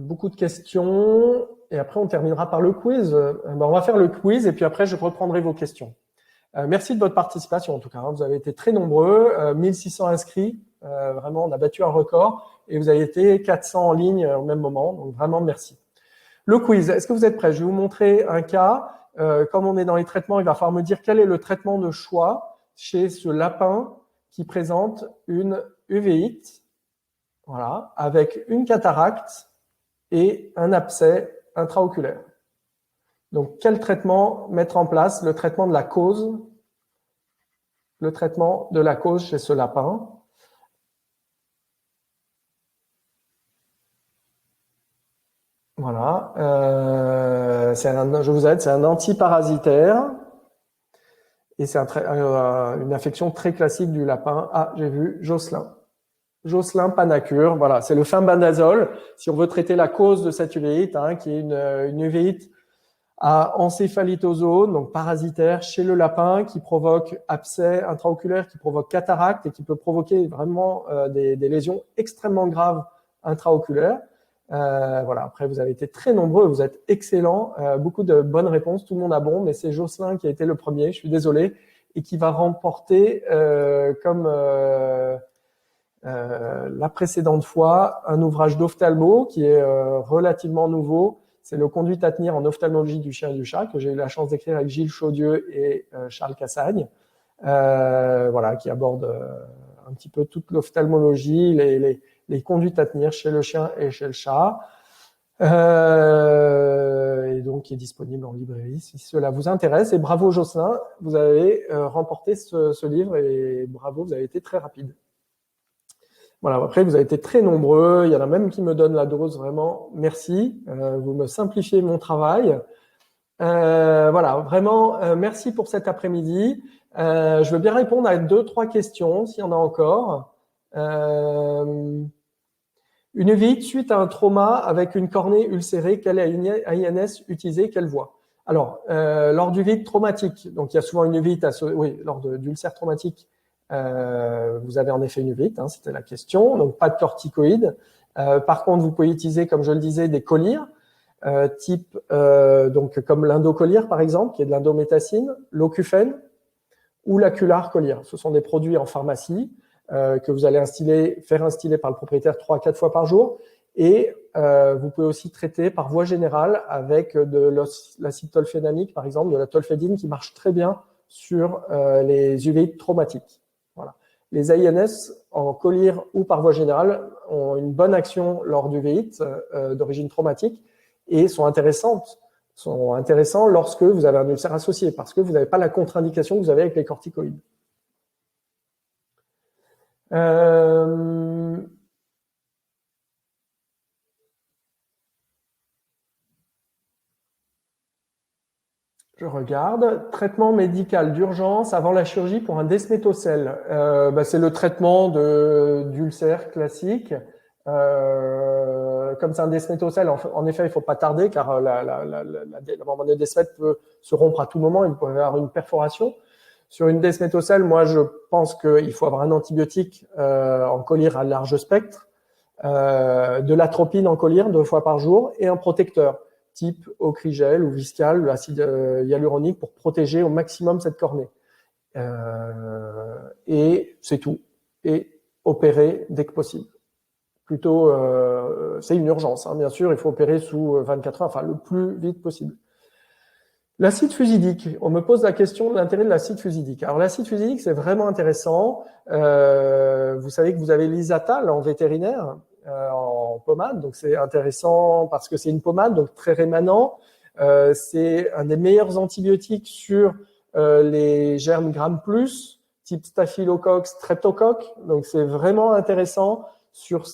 Beaucoup de questions et après on terminera par le quiz. On va faire le quiz et puis après je reprendrai vos questions. Merci de votre participation en tout cas. Hein. Vous avez été très nombreux, 1600 inscrits. Vraiment, on a battu un record et vous avez été 400 en ligne au même moment. Donc vraiment merci. Le quiz, est-ce que vous êtes prêts? Je vais vous montrer un cas. Comme on est dans les traitements, il va falloir me dire quel est le traitement de choix chez ce lapin qui présente une uvéite, voilà, avec une cataracte et un abcès intraoculaire. Donc, quel traitement mettre en place? Le traitement de la cause. Le traitement de la cause chez ce lapin. Voilà. Je vous aide, c'est un antiparasitaire. Et c'est une infection très classique du lapin. Ah, j'ai vu, Jocelyn. Jocelyn Panacure, voilà, c'est le fenbendazole. Si on veut traiter la cause de cette uvéite, hein, qui est une uvéite à encéphalitosomes, donc parasitaire chez le lapin, qui provoque abcès intraoculaire, qui provoque cataracte et qui peut provoquer vraiment des lésions extrêmement graves intraoculaires. Voilà. Après, vous avez été très nombreux, vous êtes excellents, beaucoup de bonnes réponses, tout le monde a bon, mais c'est Jocelyn qui a été le premier, je suis désolé, et qui va remporter comme la précédente fois un ouvrage d'ophtalmo qui est relativement nouveau. C'est le Conduite à tenir en ophtalmologie du chien et du chat que j'ai eu la chance d'écrire avec Gilles Chaudieu et Charles Cassagne, voilà, qui aborde un petit peu toute l'ophtalmologie, les conduites à tenir chez le chien et chez le chat, et donc qui est disponible en librairie si cela vous intéresse. Et bravo Jocelyn, vous avez remporté ce livre et bravo, vous avez été très rapide. Voilà, après vous avez été très nombreux, il y en a même qui me donnent la dose, vraiment, merci, vous me simplifiez mon travail. Voilà, vraiment, merci pour cet après-midi. Je veux bien répondre à 2-3 questions, s'il y en a encore. Une uvite suite à un trauma avec une cornée ulcérée, quelle AINS utilisée, quelle voie? Alors, lors d'uvite traumatique, donc il y a souvent une uvite, lors d'ulcère traumatique, vous avez en effet une uvite, hein, c'était la question, donc pas de corticoïdes. Par contre, vous pouvez utiliser, comme je le disais, des collyres, type donc comme l'indocollyre par exemple, qui est de l'indométhacine, l'ocufène ou l'acular collyre. Ce sont des produits en pharmacie que vous allez faire instiller par le propriétaire 3 à 4 fois par jour. Et vous pouvez aussi traiter par voie générale avec de l'acide tolfénamique, par exemple, de la tolfédine qui marche très bien sur les uvéites traumatiques. Voilà. Les AINS en collyre ou par voie générale ont une bonne action lors d'uvéites d'origine traumatique et sont intéressants lorsque vous avez un ulcère associé parce que vous n'avez pas la contre-indication que vous avez avec les corticoïdes. Je regarde. Traitement médical d'urgence avant la chirurgie pour un desmétocèle. C'est le traitement d'ulcère classique. Comme c'est un desmétocèle, en effet, il ne faut pas tarder car la membrane de desmètre peut se rompre à tout moment. Il peut y avoir une perforation. Sur une desmétocèle, moi, je pense qu'il faut avoir un antibiotique en collyre à large spectre, de l'atropine en collyre 2 fois par jour et un protecteur type Ocrigel ou Viscal, l'acide hyaluronique pour protéger au maximum cette cornée. Et c'est tout. Et opérer dès que possible. Plutôt, c'est une urgence, hein, bien sûr, il faut opérer sous 24 heures, enfin le plus vite possible. L'acide fusidique, on me pose la question de l'intérêt de l'acide fusidique. Alors l'acide fusidique, c'est vraiment intéressant. Vous savez que vous avez l'Isatal en vétérinaire, en pommade, donc c'est intéressant parce que c'est une pommade, donc très rémanent. C'est un des meilleurs antibiotiques sur les germes Gram+, type Staphylocoque, Streptocoque. Donc c'est vraiment intéressant sur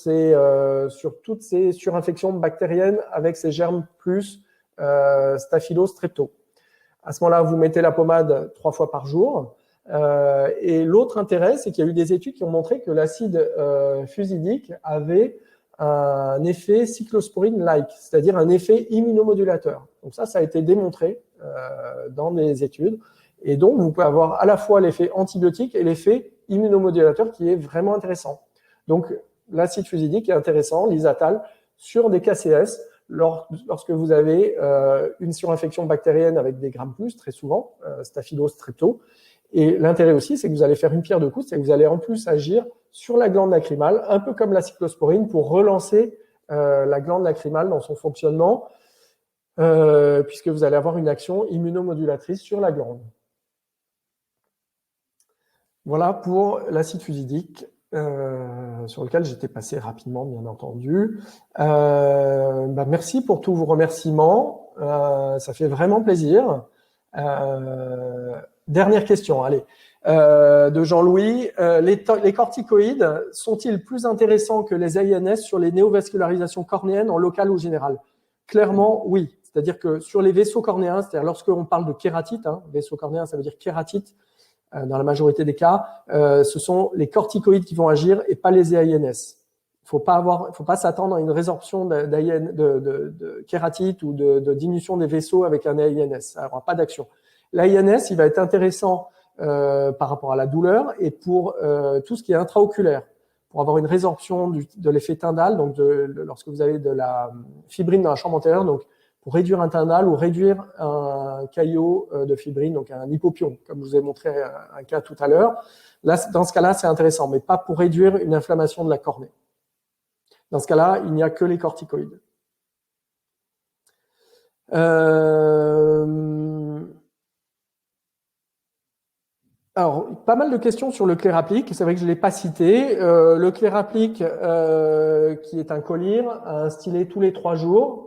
toutes ces surinfections bactériennes avec ces germes plus Staphylo, Strepto. À ce moment-là, vous mettez la pommade 3 fois par jour. Et l'autre intérêt, c'est qu'il y a eu des études qui ont montré que l'acide fusidique avait un effet cyclosporine-like, c'est-à-dire un effet immunomodulateur. Donc ça a été démontré dans des études. Et donc, vous pouvez avoir à la fois l'effet antibiotique et l'effet immunomodulateur qui est vraiment intéressant. Donc, l'acide fusidique est intéressant, l'Isatal, sur des KCS, lorsque vous avez une surinfection bactérienne avec des Gram+, très souvent, Staphylos, Strepto. Et l'intérêt aussi, c'est que vous allez faire une pierre de coups, c'est que vous allez en plus agir sur la glande lacrymale, un peu comme la cyclosporine, pour relancer la glande lacrymale dans son fonctionnement, puisque vous allez avoir une action immunomodulatrice sur la glande. Voilà pour l'acide fusidique. Sur lequel j'étais passé rapidement, bien entendu. Merci pour tous vos remerciements. Ça fait vraiment plaisir. Dernière question, allez. De Jean-Louis. Les corticoïdes sont-ils plus intéressants que les AINS sur les néovascularisations cornéennes en local ou général? Clairement, oui. C'est-à-dire que sur les vaisseaux cornéens, c'est-à-dire lorsqu'on parle de kératite, vaisseau cornéen, ça veut dire kératite, dans la majorité des cas, ce sont les corticoïdes qui vont agir et pas les AINS. Il faut pas s'attendre à une résorption de kératite ou de diminution des vaisseaux avec un AINS. Ça n'aura pas d'action. L'AINS, il va être intéressant par rapport à la douleur et pour tout ce qui est intraoculaire, pour avoir une résorption de l'effet tyndal, donc lorsque vous avez de la fibrine dans la chambre antérieure, donc pour réduire un tyndal ou réduire un caillot de fibrine, donc un hypopion, comme je vous ai montré un cas tout à l'heure. Là, dans ce cas-là, c'est intéressant, mais pas pour réduire une inflammation de la cornée. Dans ce cas-là, il n'y a que les corticoïdes. Alors, pas mal de questions sur le Cleraplic. C'est vrai que je ne l'ai pas cité. Le Cleraplic, qui est un collyre, à instiller tous les 3 jours.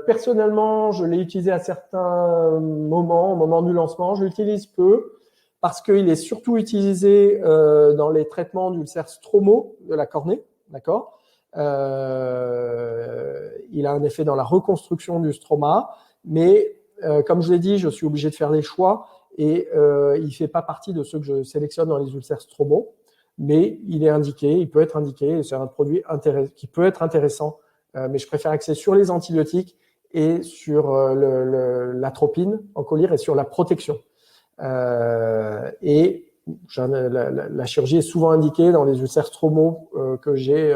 Personnellement, je l'ai utilisé à certains moments, au moment du lancement. Je l'utilise peu parce qu'il est surtout utilisé dans les traitements d'ulcères stromaux de la cornée, d'accord. Il a un effet dans la reconstruction du stroma, mais comme je l'ai dit, je suis obligé de faire des choix et il fait pas partie de ceux que je sélectionne dans les ulcères stromaux, mais il est indiqué, il peut être indiqué, et c'est un produit qui peut être intéressant. Mais je préfère axer sur les antibiotiques et sur l'atropine en collyre et sur la protection. Et la chirurgie est souvent indiquée dans les ulcères stromaux que j'ai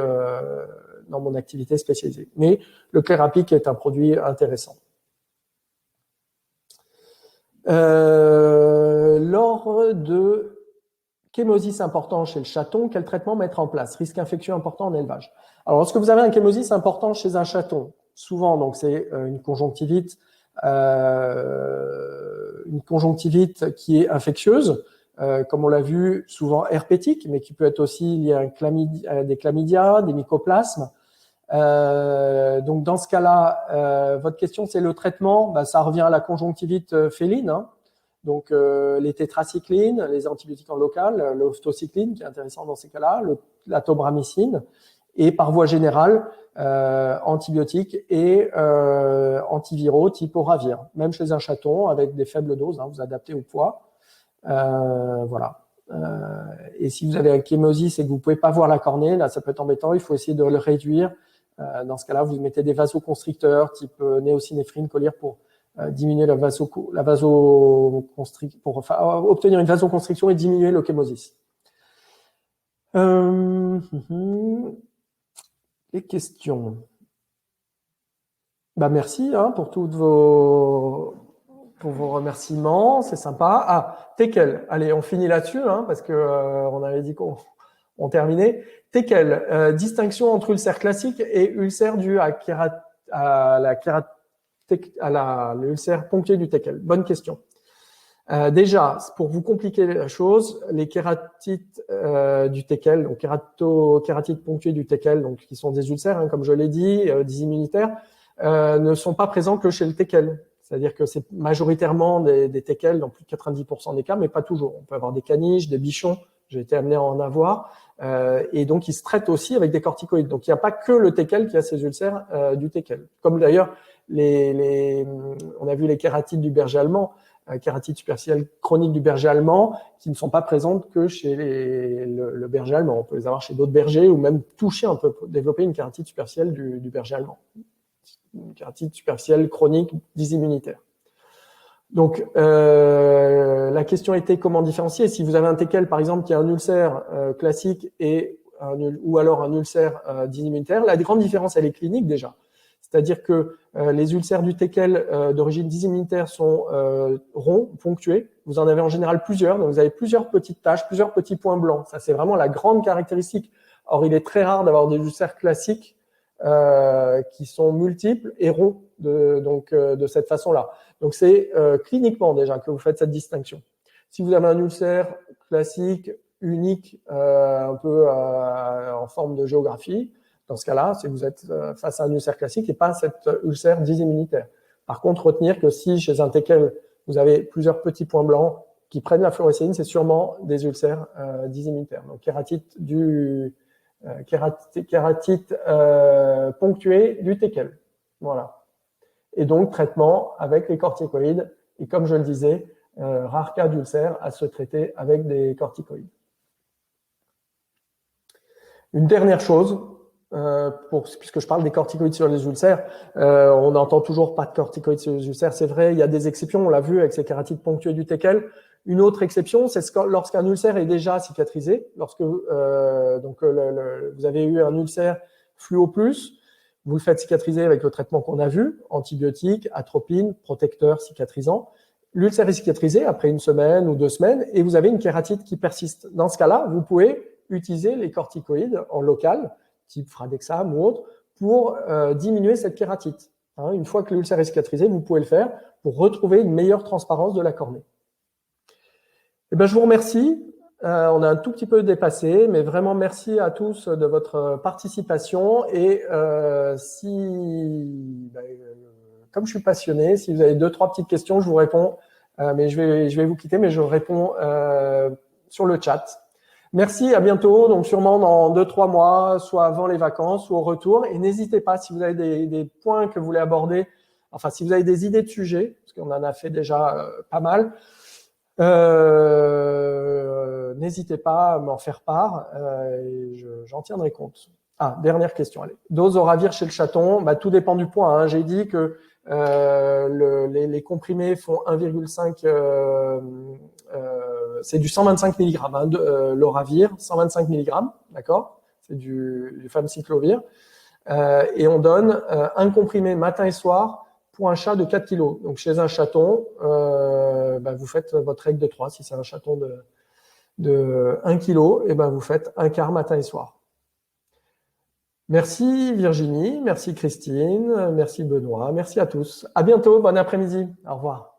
dans mon activité spécialisée. Mais le Cleraplic est un produit intéressant. Lors de chémosis important chez le chaton, quel traitement mettre en place? Risque infectieux important en élevage. Alors, lorsque vous avez un chémosis important chez un chaton, souvent, donc c'est une conjonctivite qui est infectieuse, comme on l'a vu, souvent herpétique, mais qui peut être aussi liée à des chlamydia, des mycoplasmes. Donc, dans ce cas-là, votre question, c'est le traitement. Ça revient à la conjonctivite féline, Donc, les tétracyclines, les antibiotiques en local, l'ophtocycline, qui est intéressant dans ces cas-là, la tobramycine, et par voie générale, antibiotiques et antiviraux type Oravir, même chez un chaton avec des faibles doses, vous adaptez au poids. Voilà. Et si vous avez un chémosis et que vous pouvez pas voir la cornée, là, ça peut être embêtant, il faut essayer de le réduire. Dans ce cas-là, vous mettez des vasoconstricteurs type néocynéphrine, collyre pour diminuer pour obtenir une vasoconstriction et diminuer le chémosis. Les questions. Merci pour tous vos remerciements, c'est sympa. Teckel, allez, on finit là-dessus parce que on avait dit qu'on terminait. Teckel, distinction entre ulcère classique et ulcère dû à la l'ulcère ponctué du teckel? Bonne question. Déjà, pour vous compliquer la chose, les kératites du teckel, donc kératites ponctuées du teckel, donc qui sont des ulcères, hein, comme je l'ai dit, des immunitaires, ne sont pas présents que chez le teckel. C'est-à-dire que c'est majoritairement des teckels dans plus de 90% des cas, mais pas toujours. On peut avoir des caniches, des bichons, j'ai été amené à en avoir, et donc ils se traitent aussi avec des corticoïdes. Donc il n'y a pas que le teckel qui a ces ulcères du teckel. Comme d'ailleurs, on a vu les kératites du berger allemand, kératite superficielle chronique du berger allemand, qui ne sont pas présentes que chez le berger allemand. On peut les avoir chez d'autres bergers ou même toucher, on peut développer une kératite superficielle du berger allemand. Une kératite superficielle chronique dysimmunitaire. Donc, la question était comment différencier. Si vous avez un teckel, par exemple, qui a un ulcère classique ou alors un ulcère dysimmunitaire, la grande différence, elle est clinique déjà. C'est-à-dire que les ulcères du teckel d'origine dysimmunitaire sont ronds, ponctués. Vous en avez en général plusieurs, donc vous avez plusieurs petites taches, plusieurs petits points blancs. Ça, c'est vraiment la grande caractéristique. Or, il est très rare d'avoir des ulcères classiques qui sont multiples et ronds de cette façon-là. Donc, c'est cliniquement déjà que vous faites cette distinction. Si vous avez un ulcère classique, unique, un peu en forme de géographie, dans ce cas-là, si vous êtes face à un ulcère classique et pas cet ulcère dysimmunitaire. Par contre, retenir que si chez un teckel, vous avez plusieurs petits points blancs qui prennent la fluorescéine, c'est sûrement des ulcères dysimmunitaires. Donc, kératite ponctuée du teckel. Voilà. Et donc, traitement avec les corticoïdes. Et comme je le disais, rare cas d'ulcère à se traiter avec des corticoïdes. Une dernière chose, puisque je parle des corticoïdes sur les ulcères, on n'entend toujours pas de corticoïdes sur les ulcères. C'est vrai, il y a des exceptions, on l'a vu avec ces kératites ponctuées du teckel. Une autre exception, c'est lorsqu'un ulcère est déjà cicatrisé, lorsque vous avez eu un ulcère fluo+, vous le faites cicatriser avec le traitement qu'on a vu, antibiotiques, atropine, protecteur cicatrisant. L'ulcère est cicatrisé après 1 semaine ou 2 semaines et vous avez une kératite qui persiste. Dans ce cas-là, vous pouvez utiliser les corticoïdes en local, type Fradexam ou autre, pour diminuer cette kératite. Une fois que l'ulcère est cicatrisé, vous pouvez le faire pour retrouver une meilleure transparence de la cornée. Eh ben, je vous remercie. On a un tout petit peu dépassé, mais vraiment merci à tous de votre participation. Et comme je suis passionné, si vous avez 2-3 petites questions, je vous réponds. Mais je vais vous quitter, mais je réponds sur le chat. Merci, à bientôt. Donc sûrement dans 2-3 mois, soit avant les vacances ou au retour. Et n'hésitez pas, si vous avez des points que vous voulez aborder, enfin si vous avez des idées de sujets, parce qu'on en a fait déjà pas mal, n'hésitez pas à m'en faire part et j'en tiendrai compte. Ah, dernière question, allez. Dose Oravir chez le chaton, tout dépend du poids. Hein. J'ai dit que les comprimés font 1,5, c'est du 125 mg, hein, l'Oravir, 125 mg, d'accord? C'est du famciclovir. Et on donne un comprimé matin et soir pour un chat de 4 kg. Donc, chez un chaton, vous faites votre règle de 3. Si c'est un chaton de 1 kg, et vous faites un quart matin et soir. Merci Virginie, merci Christine, merci Benoît, merci à tous. À bientôt, bon après-midi. Au revoir.